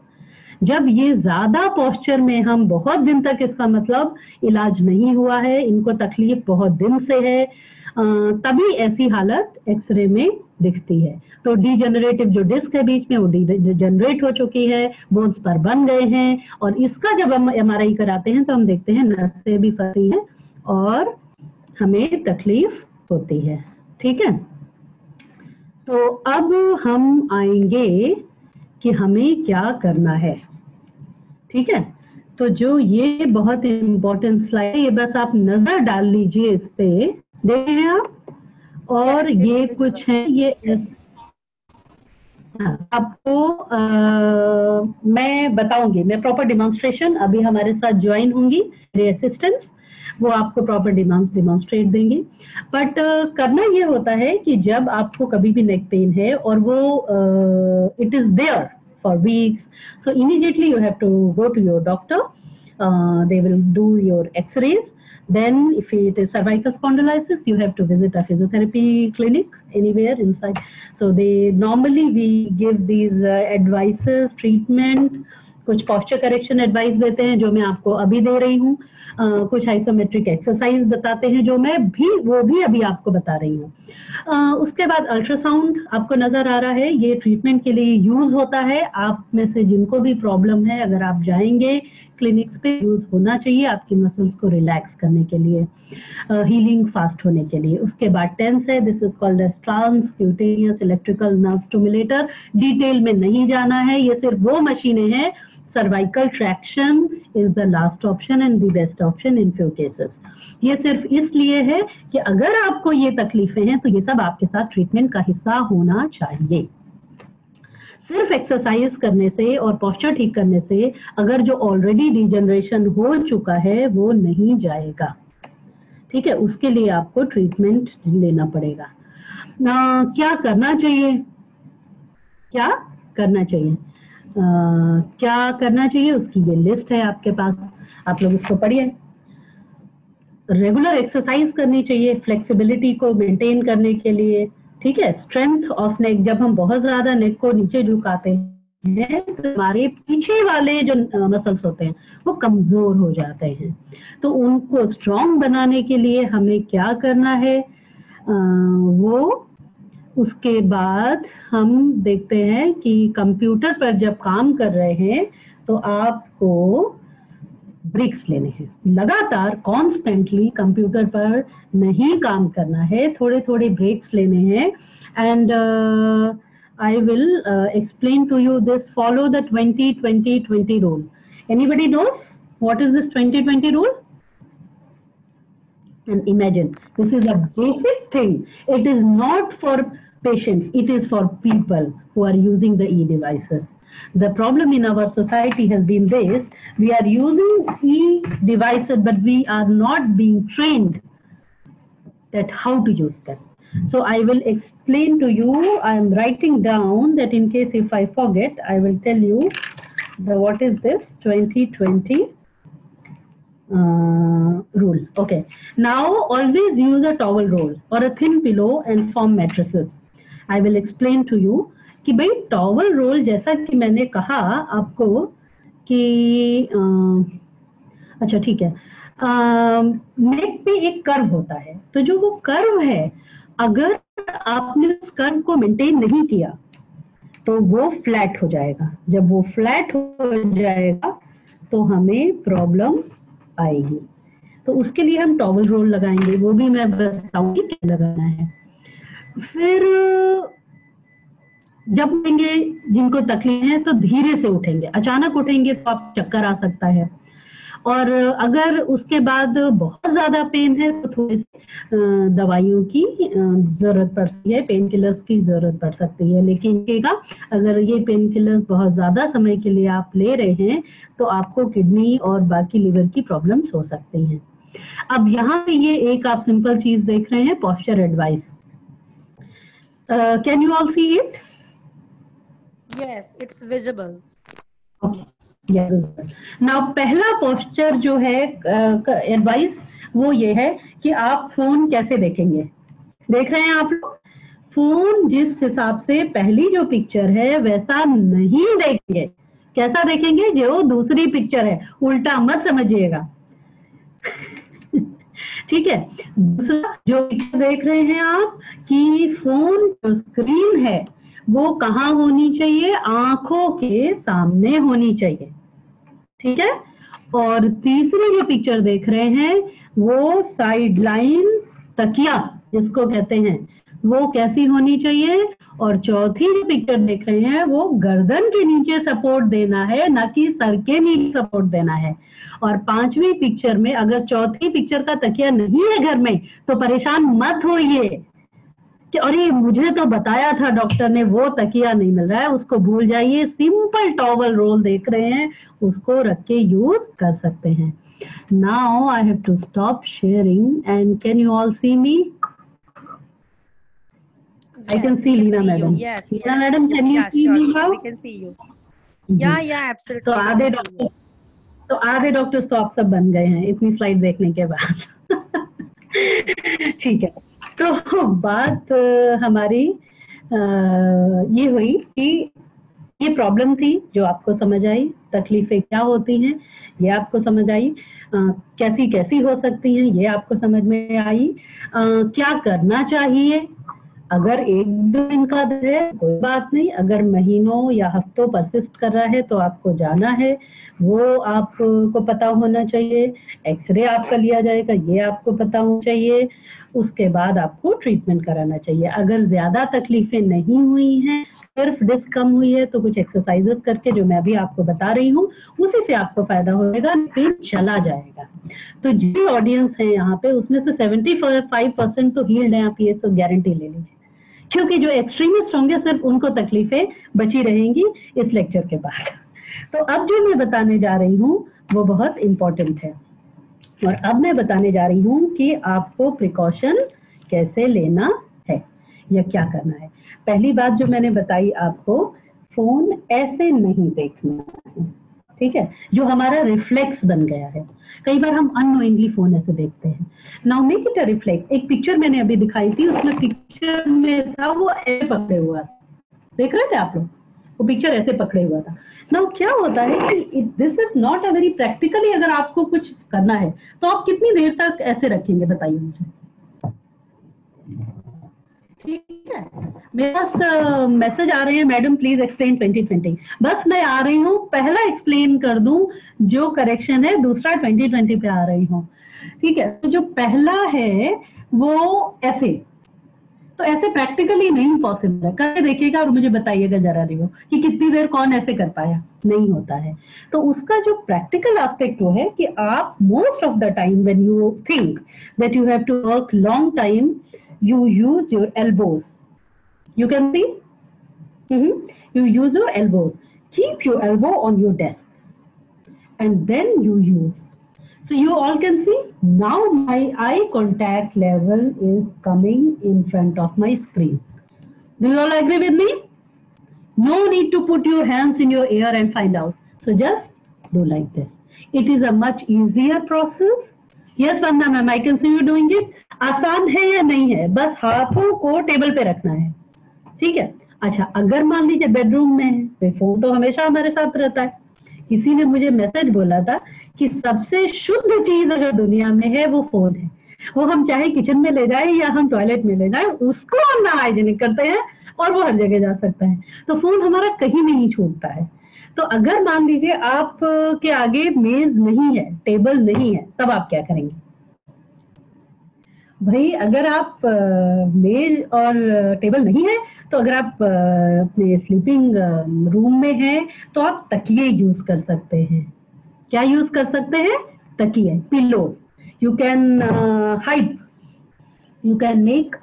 जब ये ज्यादा पोस्चर में हम बहुत दिन तक, इसका मतलब इलाज नहीं हुआ है, इनको तकलीफ बहुत दिन से है, तभी ऐसी हालत एक्सरे में दिखती है। तो डीजेनरेटिव जो डिस्क है बीच में वो डीजेनरेट हो चुकी है, बोन्स पर बन गए हैं, और इसका जब हम एमआरआई कराते हैं तो हम देखते हैं नसें भी फंसी हैं और हमें तकलीफ होती है। ठीक है, तो अब हम आएंगे कि हमें क्या करना है। ठीक है, तो जो ये बहुत इंपॉर्टेंट स्लाइड है, ये बस आप नजर डाल लीजिए इस पे, देख रहे हैं आप, और ये कुछ है, ये आपको मैं बताऊंगी, मैं प्रॉपर डिमॉन्स्ट्रेशन, अभी हमारे साथ ज्वाइन होंगी मेरे असिस्टेंट्स, वो आपको प्रॉपर डिमॉन्स्ट्रेट देंगे। बट करना ये होता है कि जब आपको कभी भी नेक पेन है और वो it is there for weeks, so immediately you have to go to your doctor. They will do your x-rays. Then if it is cervical spondylosis, you have to visit a physiotherapy clinic anywhere inside. So they normally we give these advices, treatment, कुछ posture correction advice देते हैं जो मैं आपको अभी दे रही हूँ, कुछ आइसोमेट्रिक एक्सरसाइज बताते हैं जो मैं भी वो भी अभी आपको बता रही हूँ। उसके बाद अल्ट्रासाउंड आपको नजर आ रहा है, ये ट्रीटमेंट के लिए यूज होता है। आप में से जिनको भी प्रॉब्लम है, अगर आप जाएंगे क्लिनिक्स पे, यूज होना चाहिए आपकी मसल्स को रिलैक्स करने के लिए, हीलिंग फास्ट होने के लिए। उसके बाद टेंस है, this is called as transcutaneous electrical nerve stimulator. Detail में नहीं जाना है, ये सिर्फ वो मशीनें हैं। Cervical traction is the last option and the best option in few cases. ये सिर्फ इसलिए है कि अगर आपको ये तकलीफें हैं तो ये सब आपके साथ ट्रीटमेंट का हिस्सा होना चाहिए। सिर्फ एक्सरसाइज करने से और पोस्चर ठीक करने से अगर जो ऑलरेडी डिजेनरेशन हो चुका है वो नहीं जाएगा। ठीक है, उसके लिए आपको ट्रीटमेंट लेना पड़ेगा। क्या करना चाहिए, क्या करना चाहिए, क्या करना चाहिए, उसकी ये लिस्ट है आपके पास, आप लोग इसको पढ़िए। रेगुलर एक्सरसाइज करनी चाहिए फ्लेक्सिबिलिटी को मेंटेन करने के लिए। ठीक है, स्ट्रेंथ ऑफ नेक, जब हम बहुत ज्यादा नेक को नीचे झुकाते हैं तो हमारे पीछे वाले जो मसल्स होते हैं वो कमजोर हो जाते हैं, तो उनको स्ट्रॉन्ग बनाने के लिए हमें क्या करना है, वो उसके बाद हम देखते हैं कि कंप्यूटर पर जब काम कर रहे हैं तो आपको ब्रेक्स लेने हैं। लगातार कॉन्स्टेंटली कंप्यूटर पर नहीं काम करना है, थोड़े थोड़े ब्रेक्स लेने हैं। And I will explain to you this, follow the 20-20-20 rule. Anybody knows what is this 20-20 rule? And imagine, this is a basic thing. It is not for patients, it is for people who are using the e-devices. The problem in our society has been this: we are using e-devices, but we are not being trained that how to use them. So I will explain to you. I am writing down that in case if I forget, I will tell you the what is this 20-20 rule. Okay, now always use a towel roll or a thin pillow and firm mattresses. I will explain to you कि भाई towel role, जैसा कि मैंने कहा आपको कि अच्छा ठीक है, नेक पे एक कर्व होता है, तो जो वो कर्व है अगर आपने उस कर्व को मेंटेन नहीं किया तो वो फ्लैट हो जाएगा। जब वो फ्लैट हो जाएगा तो हमें प्रॉब्लम आएगी। तो उसके लिए हम टॉवल रोल लगाएंगे, वो भी मैं बताऊंगी क्या लगाना है। फिर जब उठेंगे, जिनको तकलीफ है तो धीरे से उठेंगे, अचानक उठेंगे तो आप चक्कर आ सकता है। और अगर उसके बाद बहुत ज्यादा पेन है तो थोड़ी सी दवाइयों की जरूरत पड़ सकती है, पेन किलर्स की जरूरत पड़ सकती है। लेकिन अगर ये पेन किलर्स बहुत ज्यादा समय के लिए आप ले रहे हैं तो आपको किडनी और बाकी लिवर की प्रॉब्लम्स हो सकती हैं। अब यहाँ पे ये एक आप सिंपल चीज देख रहे हैं, posture advice. Can you all see it? Yes, it's visible. Now पहला पोस्चर जो है एडवाइस वो ये है कि आप फोन कैसे देखेंगे. देख रहे हैं आप लोग, फोन जिस हिसाब से पहली जो पिक्चर है वैसा नहीं देखेंगे. कैसा देखेंगे? जो दूसरी पिक्चर है, उल्टा मत समझिएगा. ठीक है. दूसरा जो पिक्चर देख रहे हैं आप कि फोन जो स्क्रीन है वो कहाँ होनी चाहिए? आंखों के सामने होनी चाहिए. ठीक है. और तीसरी जो पिक्चर देख रहे हैं वो साइड लाइन तकिया जिसको कहते हैं, वो कैसी होनी चाहिए? और चौथी जो पिक्चर देख रहे हैं वो गर्दन के नीचे सपोर्ट देना है, ना कि सर के नीचे सपोर्ट देना है. और पांचवी पिक्चर में अगर चौथी पिक्चर का तकिया नहीं है घर में तो परेशान मत होइए कि अरे मुझे तो बताया था डॉक्टर ने वो तकिया नहीं मिल रहा है. उसको भूल जाइए. सिंपल टॉवल रोल देख रहे हैं, उसको रख के यूज कर सकते हैं. Now I have to stop sharing and can you all see me? I can see Leena madam. Yes. Leena madam, can you see me now? We can see you. Yeah, absolutely. तो आधे doctors तो आप सब बन गए हैं इतनी slide देखने के बाद. ठीक है. तो बात हमारी ये हुई कि ये प्रॉब्लम थी जो आपको समझ आई, तकलीफें क्या होती हैं ये आपको समझ आई, कैसी कैसी हो सकती हैं ये आपको समझ में आई, क्या करना चाहिए. अगर एक दो दिन का है कोई बात नहीं, अगर महीनों या हफ्तों परसिस्ट कर रहा है तो आपको जाना है, वो आपको पता होना चाहिए. एक्सरे आपका लिया जाएगा ये आपको पता होना चाहिए. उसके बाद आपको ट्रीटमेंट कराना चाहिए. अगर ज्यादा तकलीफें नहीं हुई हैं, सिर्फ डिस्क कम हुई है तो कुछ एक्सरसाइजेस करके जो मैं अभी आपको बता रही हूँ उसी से आपको फायदा होगा, पेन चला जाएगा. तो जो ऑडियंस है यहाँ पे उसमें से 75% तो हील्ड है, आप ये तो गारंटी ले लीजिए. क्योंकि जो एक्सट्रीमिस्ट होंगे सिर्फ उनको तकलीफें बची रहेंगी इस लेक्चर के बाद. तो अब जो मैं बताने जा रही हूँ वो बहुत इंपॉर्टेंट है. और अब मैं बताने जा रही हूँ कि आपको प्रिकॉशन कैसे लेना है या क्या करना है. पहली बात जो मैंने बताई आपको, फोन ऐसे नहीं देखना है. ठीक है. जो हमारा रिफ्लेक्स बन गया है, कई बार हम अननोइंगली फोन ऐसे देखते हैं. Now make it a reflex. एक पिक्चर मैंने अभी दिखाई थी, उसमें पिक्चर में था वो ऐसे पकड़े हुआ था. देख रहे थे आप लोग? वो पिक्चर ऐसे पकड़े हुआ था. नाउ क्या होता है कि this is not a very practically, अगर आपको कुछ करना है तो आप कितनी देर तक ऐसे रखेंगे बताइए मुझे. ठीक है. मेरे पास मैसेज आ रहे हैं, मैडम प्लीज एक्सप्लेन 2020. बस मैं आ रही हूँ, पहला एक्सप्लेन कर दूं जो करेक्शन है, दूसरा 2020 पे आ रही हूँ. ठीक है. तो जो पहला है वो ऐसे, तो ऐसे प्रैक्टिकली नहीं पॉसिबल है. करके देखिएगा और मुझे बताइएगा जरा रिव्यू कि कितनी देर कौन ऐसे कर पाया. नहीं होता है. तो उसका जो प्रैक्टिकल एस्पेक्ट वो है कि आप most of the time when you think that you have to work long time, you use your elbows. You can see? You use your elbows. Keep your elbow on your desk and then you use. So you all can see now my eye contact level is coming in front of my screen. Do you all agree with me? No need to put your hands in your ear and find out. So just do like this. It is a much easier process. Yes, Vandana ma'am, I can see you doing it. आसान है या नहीं है? बस हाथों को table पे रखना है. ठीक है. अच्छा, अगर मान लीजिए बेडरूम में है तो फोन तो हमेशा हमारे साथ रहता है. किसी ने मुझे मैसेज बोला था कि सबसे शुद्ध चीज अगर दुनिया में है वो फोन है. वो हम चाहे किचन में ले जाए या हम टॉयलेट में ले जाए, उसको हम ना हाइजीनिक करते हैं और वो हर जगह जा सकता है. तो फोन हमारा कहीं नहीं छूटता है. तो अगर मान लीजिए आप के आगे मेज नहीं है, टेबल नहीं है, तब आप क्या करेंगे भाई? अगर आप मेज और टेबल नहीं है तो अगर आप अपने स्लीपिंग रूम में हैं तो आप तकिए यूज कर सकते हैं. क्या यूज कर सकते हैं? तकिए, pillow. You can hide, you can make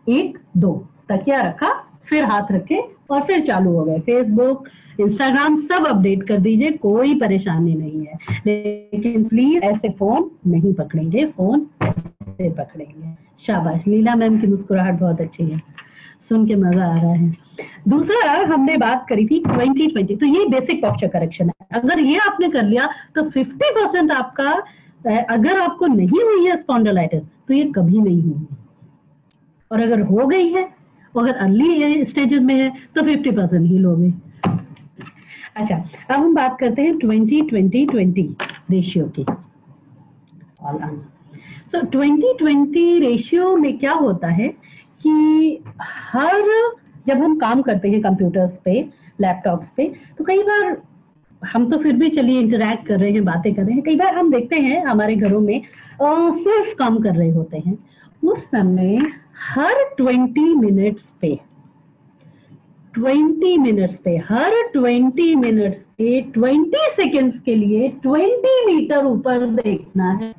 एक दो तकिया रखा, फिर हाथ रखे और फिर चालू हो गए। फेसबुक, इंस्टाग्राम सब अपडेट कर दीजिए, कोई परेशानी नहीं है, लेकिन प्लीज ऐसे फोन नहीं पकड़ेंगे, फोन ऐसे पकड़ेंगे। शाबाश, लीला मैम की मुस्कुराहट बहुत अच्छी है, सुन के मजा आ रहा है। दूसरा हमने बात करी थी 2020, तो ये बेसिक पॉस्चर करेक्शन है। अगर ये आपने कर लिया तो 50% आपका, अगर आपको नहीं हुई है स्पॉन्डिलाइटिस तो ये कभी नहीं होगी, और अगर हो गई है, अगर अर्ली स्टेजेस में है तो 50% हील हो गई। अच्छा, अब हम बात करते हैं 20-20-20 रेशियो की। सो 20-20 रेशियो में क्या होता है कि जब हम काम करते हैं कंप्यूटर्स पे, लैपटॉप्स पे, तो कई बार हम तो फिर भी चलिए इंटरैक्ट कर रहे हैं, बातें कर रहे हैं, कई बार हम देखते हैं हमारे घरों में सिर्फ काम कर रहे होते हैं, उस समय हर 20 मिनट्स पे, हर 20 मिनट्स पे 20 सेकेंड्स के लिए 20 मीटर ऊपर देखना है।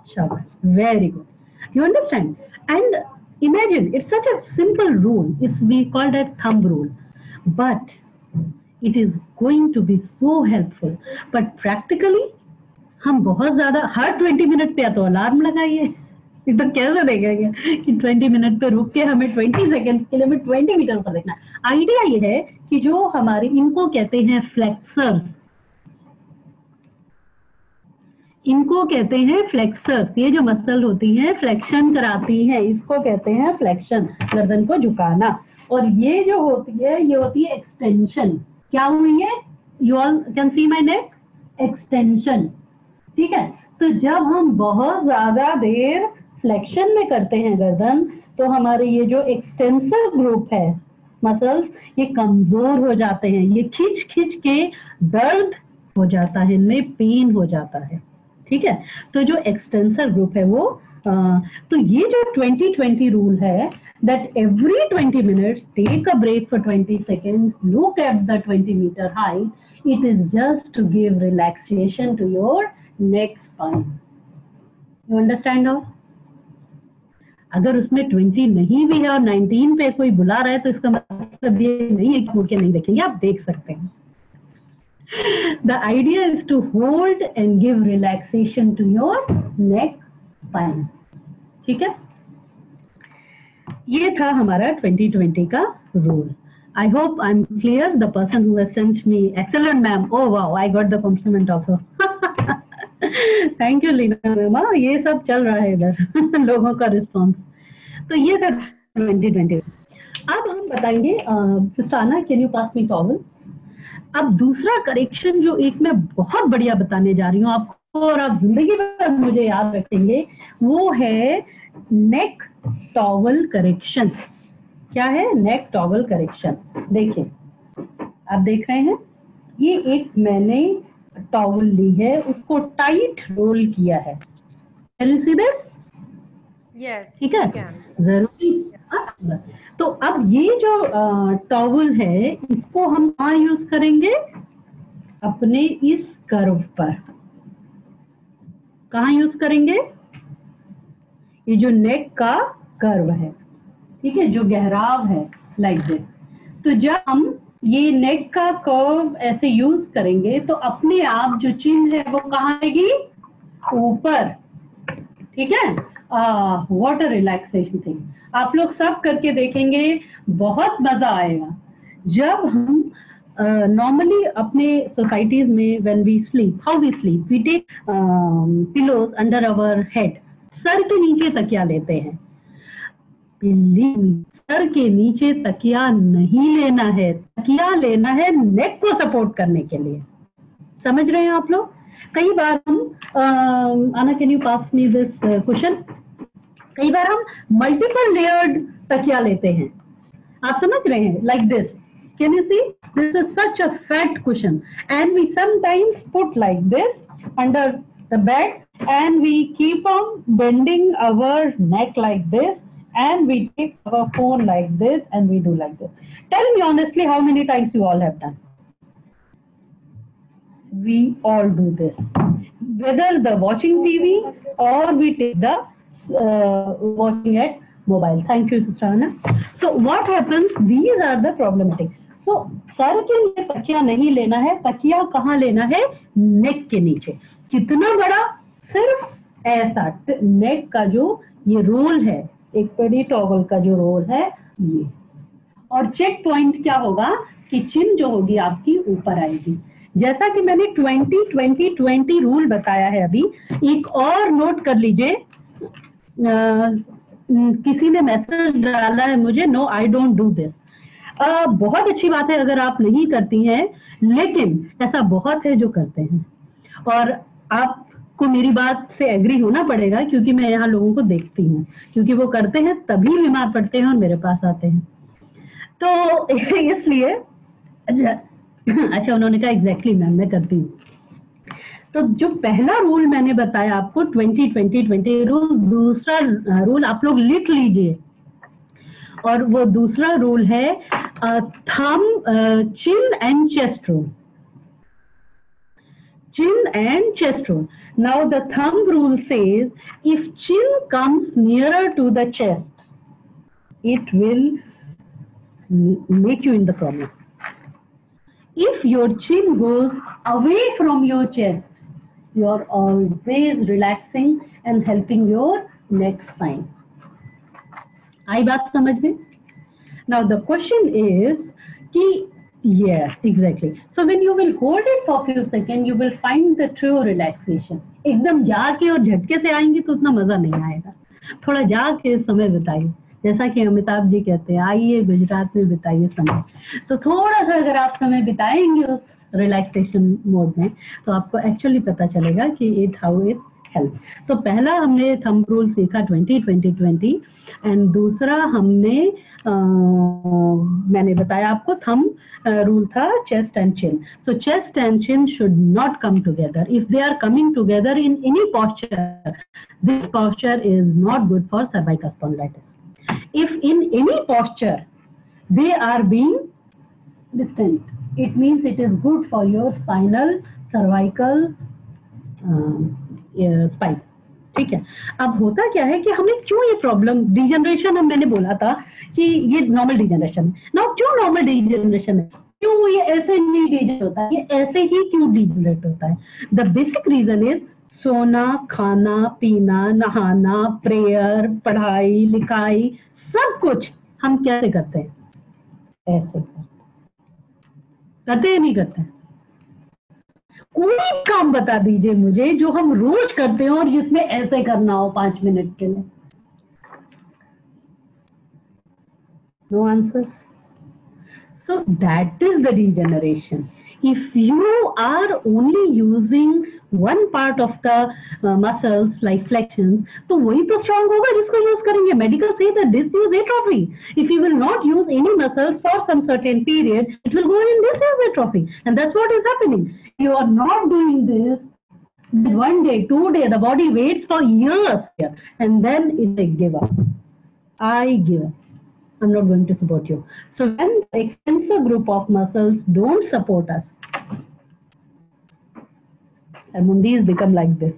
Shabash, very good. You understand? And imagine, it's such a simple rule. We call that thumb rule, but it is going to be so helpful. But practically, हम बहुत ज्यादा हर 20 मिनट पे तो अलार्म लगाइए, तो कैसे देखेंगे कि 20 मिनट पे रुक के हमें 20 सेकेंड के लिए हमें 20 मीटर पर देखना। आइडिया ये है कि जो हमारे, इनको कहते हैं फ्लेक्सर्स, इनको कहते हैं फ्लेक्सर्स। ये जो मसल होती है फ्लेक्शन कराती है, इसको कहते हैं फ्लेक्शन, गर्दन को झुकाना। और ये जो होती है, ये होती है एक्सटेंशन। क्या हुई है? You all can see my neck, extension. ठीक है, तो जब हम बहुत ज्यादा देर फ्लेक्शन में करते हैं गर्दन, तो हमारे ये जो एक्सटेंसर ग्रुप है मसल्स, ये कमजोर हो जाते हैं, ये खिंच खिंच के दर्द हो जाता है, इनमें पेन हो जाता है। ठीक है, तो जो एक्सटेंसर ग्रुप है वो तो ये जो 20-20 रूल है, that every 20 minutes take a break for 20 seconds, look at the 20 meter height. It is just to give relaxation to your neck spine. You understand now? अगर उसमें 20 नहीं भी है और 19 पे कोई बुला रहा है, तो इसका मतलब ये नहीं है कि मुड़ के नहीं देखेंगे, आप देख सकते हैं। The idea is to hold and give relaxation to your neck spine. ठीक है, ये था हमारा 20-20 का rule. I hope I'm clear. The person who has sent me, excellent ma'am. Oh wow, I got the compliment also. Thank you Leena ma'am. ये सब चल रहा है इधर लोगों का रिस्पॉन्स। तो ये था 20-20। अब हम बताएंगे, सिस्टर आना, can you pass me towel? अब दूसरा करेक्शन जो एक मैं बहुत बढ़िया बताने जा रही हूँ आपको, और आप जिंदगी भर मुझे याद रखेंगे, वो है नेक टॉवल करेक्शन। क्या है? नेक टॉवल करेक्शन। देखिए, आप देख रहे हैं, ये एक मैंने टॉवल ली है, उसको टाइट रोल किया है। Can you see this? Yes. ठीक है, जरूरी। तो अब ये जो टॉवल है, इसको हम कहाँ यूज करेंगे? अपने इस कर्व पर। कहाँ यूज करेंगे? ये जो नेक का कर्व है, ठीक है, जो गहराव है, लाइक दिस। तो जब हम ये नेक का कर्व ऐसे यूज करेंगे, तो अपने आप जो चिन है वो कहाँ आएगी? ऊपर। ठीक है, व्हाट अ रिलैक्सेशन थिंग। आप लोग सब करके देखेंगे, बहुत मजा आएगा। जब हम नॉर्मली अपने सोसाइटीज में when we sleep, how we sleep, we take pillows under our head, सर के नीचे तकिया लेते हैं। सर के नीचे तकिया नहीं लेना है, तकिया लेना है नेक को सपोर्ट करने के लिए। समझ रहे हैं आप लोग? कई बार हम आना, can you pass me this question? कई बार हम मल्टीपल लेयर्ड तकिया लेते हैं, आप समझ रहे हैं, like this. Can you see? This is such a fat cushion, and we sometimes put like this under the bed, and we keep on bending our neck like this, and we take our phone like this and we do like this. Tell me honestly, how many times you all have done? We all do this, whether the watching TV or we take the watching at mobile. Thank you, Sister Anna. So what happens? These are the problematic. So sir के लिए तकिया नहीं लेना है, तकिया कहाँ लेना है? नेक के नीचे. कितना बड़ा? सिर्फ ऐसा. नेक का जो ये रोल है, एक बड़ी टॉवल का जो रोल है ये. और चेक पॉइंट क्या होगा कि चिन जो होगी आपकी ऊपर आएगी. जैसा कि मैंने 20-20-20 रूल बताया है अभी. एक और नोट कर लीजिए. किसी ने मैसेज डाला है मुझे, no I don't do this. बहुत अच्छी बात है अगर आप नहीं करती हैं, लेकिन ऐसा बहुत है जो करते हैं और आपको मेरी बात से एग्री होना पड़ेगा, क्योंकि मैं यहाँ लोगों को देखती हूँ, क्योंकि वो करते हैं तभी बीमार पड़ते हैं और मेरे पास आते हैं. तो इसलिए अच्छा उन्होंने कहा एग्जैक्टली मैम मैं करती हूँ. तो जो पहला रूल मैंने बताया आपको 20-20-20 रूल, दूसरा रूल आप लोग लिख लीजिए. और वो दूसरा रूल है thumb, chin and chest rule. Chin and chest rule. Now the thumb rule says if chin comes nearer to the chest, it will make you in the problem. If your chin goes away from your chest, you are always relaxing and helping your neck spine. आई बात समझ में? Now the question is कि yes, exactly. So when you will hold it for few seconds, you will find the true relaxation. एकदम जाके और झटके से आएंगे तो उतना मजा नहीं आएगा. थोड़ा जाके समय बिताइए, जैसा कि अमिताभ जी कहते हैं, आइए गुजरात में बिताइए समय. तो थोड़ा सा अगर आप समय बिताएंगे उस रिलैक्सेशन मोड में, तो आपको एक्चुअली पता चलेगा कि इट हाउ इट हेल्प. तो पहला हमने थंब रूल सीखा 20-20-20 एंड दूसरा हमने मैंने बताया आपको थंब रूल था chest and chin. So chest and chin should not come together. If they are coming together in any posture, this posture is not good for cervical spondylitis. If in any posture they are being distant, it means it is good for your spinal cervical spine. ठीक है. अब होता क्या है कि हमें क्यों ये प्रॉब्लम डिजनरेशन, हम मैंने बोला था कि ये नॉर्मल डिजनरेशन है. नाउ क्यों नॉर्मल डिजनरेशन है? क्यों ये ऐसे नहीं डिजनरेट होता है? ये ऐसे ही क्यों डिजनरेट होता है? द बेसिक रीजन इज सोना, खाना, पीना, नहाना, प्रेयर, पढ़ाई लिखाई, सब कुछ हम कैसे करते हैं? ऐसे करते हैं, नहीं करते हैं? कोई काम बता दीजिए मुझे जो हम रोज करते हैं और जिसमें ऐसे करना हो 5 मिनट के लिए. No answers. So that is the degeneration. If you are only using one part of the muscles like flexions, तो वही तो strong होगा जिसको use करेंगे. Medical say that disuse atrophy. If you will not use any muscles for some certain period, it will go in disuse atrophy, and that's what is happening. You are not doing this. One day, 2 days, the body waits for years here, and then it give up. I give up. I'm not going to support you. So when the extensor group of muscles don't support us, and mundis become like this.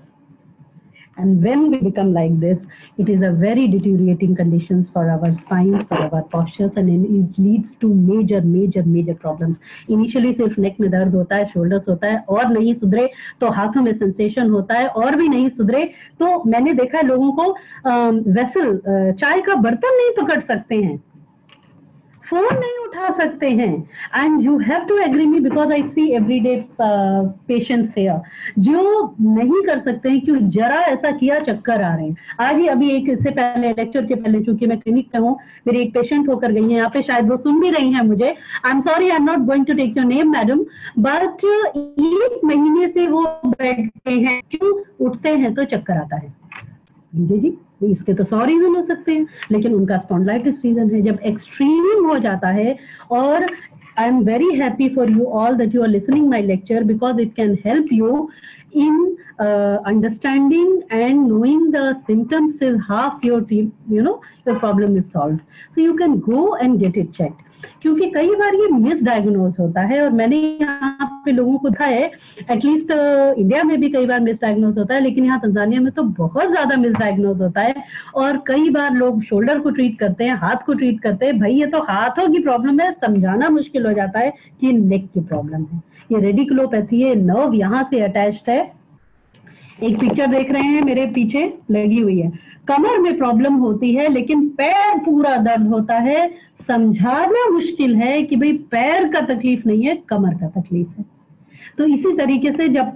And when we become like this, it is a very deteriorating conditions for our spine, for our postures, and it leads to major problems. Initially सिर्फ neck में दर्द होता है, shoulders होता है, और नहीं सुधरे तो हाथों में sensation होता है, और भी नहीं सुधरे तो मैंने देखा है लोगों को vessel, चाय का बर्तन नहीं पकड़ सकते हैं, फोन नहीं उठा सकते हैं. And you have to agree me because I see everyday patients here जो नहीं कर सकते हैं. क्यों? जरा ऐसा किया चक्कर आ रहे हैं. आज ही अभी एक इससे पहले लेक्चर के पहले, चूंकि मैं क्लिनिक पे हूँ, मेरी एक पेशेंट होकर गई है यहाँ पे, शायद वो सुन भी रही हैं मुझे. I am sorry, I am not going to take your name madam, but 1 महीने से वो बैठे हैं. क्यों? उठते हैं तो चक्कर आता है. जी, इसके तो 100 रीजन हो सकते हैं, लेकिन उनका स्पॉन्डिलाइटिस रीजन है. जब एक्सट्रीम हो जाता है और I am very happy for you all that you are listening my lecture, because it can help you in understanding and knowing the symptoms is half your team, your problem is solved. So you can go and get it checked. क्योंकि कई बार ये मिसडायग्नोज होता है, और मैंने यहाँ पे लोगों को देखा है, एटलीस्ट इंडिया में भी कई बार मिसडायग्नोज होता है, लेकिन यहाँ तंजानिया में तो बहुत ज्यादा मिसडायग्नोज होता है। और कई बार लोग शोल्डर को ट्रीट करते हैं, हाथ को ट्रीट करते हैं। भाई ये तो हाथों की प्रॉब्लम है, समझाना मुश्किल हो जाता है कि नेक की प्रॉब्लम है। ये रेडिकुलोपैथी है, नर्व यहाँ से अटैच्ड है। एक पिक्चर देख रहे हैं मेरे पीछे लगी हुई है। कमर में प्रॉब्लम होती है लेकिन पैर पूरा दर्द होता है। समझाना मुश्किल है कि भाई पैर का तकलीफ नहीं है, कमर का तकलीफ है। तो इसी तरीके से जब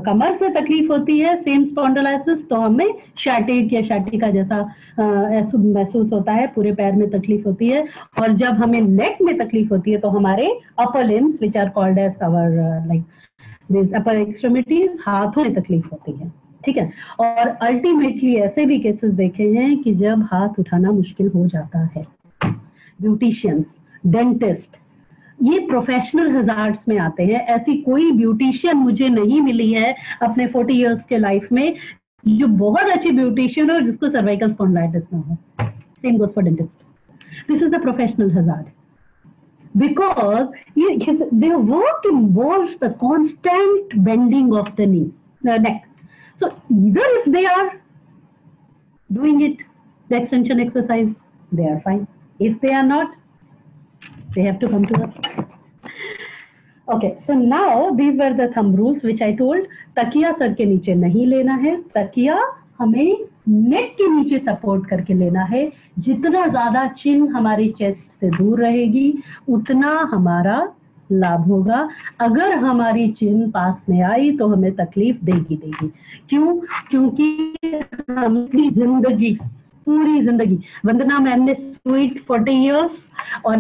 कमर से तकलीफ होती है, सेम स्पॉन्डिलाइसिस, तो हमें शैटिक या शैटिका जैसा महसूस होता है, पूरे पैर में तकलीफ होती है। और जब हमें नेक में तकलीफ होती है तो हमारे upper limbs which are called as our like this upper extremities, हाथों में तकलीफ होती है। ठीक है। और अल्टीमेटली ऐसे भी केसेस देखे हैं कि जब हाथ उठाना मुश्किल हो जाता है। ब्यूटिशियंस, डेंटिस्ट, ये प्रोफेशनल हजार्ड्स में आते हैं। ऐसी कोई ब्यूटिशियन मुझे नहीं मिली है अपने 40 इयर्स के लाइफ में जो बहुत अच्छी ब्यूटिशियन हो जिसको सर्वाइकल स्पॉन्डिलाइटिस ना हो। Same goes for dentist. This is the professional hazard because their work involves the constant bending of the neck. So either if they are doing it, the extension exercise, they are fine. If they are not, they have to come to us. Okay, so now these were the thumb rules which I told. तकिया sir के नीचे नहीं लेना है, तकिया हमें नेक के नीचे सपोर्ट करके लेना है। जितना ज्यादा चिन हमारी चेस्ट से दूर रहेगी उतना हमारा लाभ होगा। अगर हमारी चिन पास में आई तो हमें तकलीफ देगी। क्यों? क्योंकि हमारी जिंदगी, पूरी जिंदगी, वंदना मैम ने स्वीट 40 इयर्स और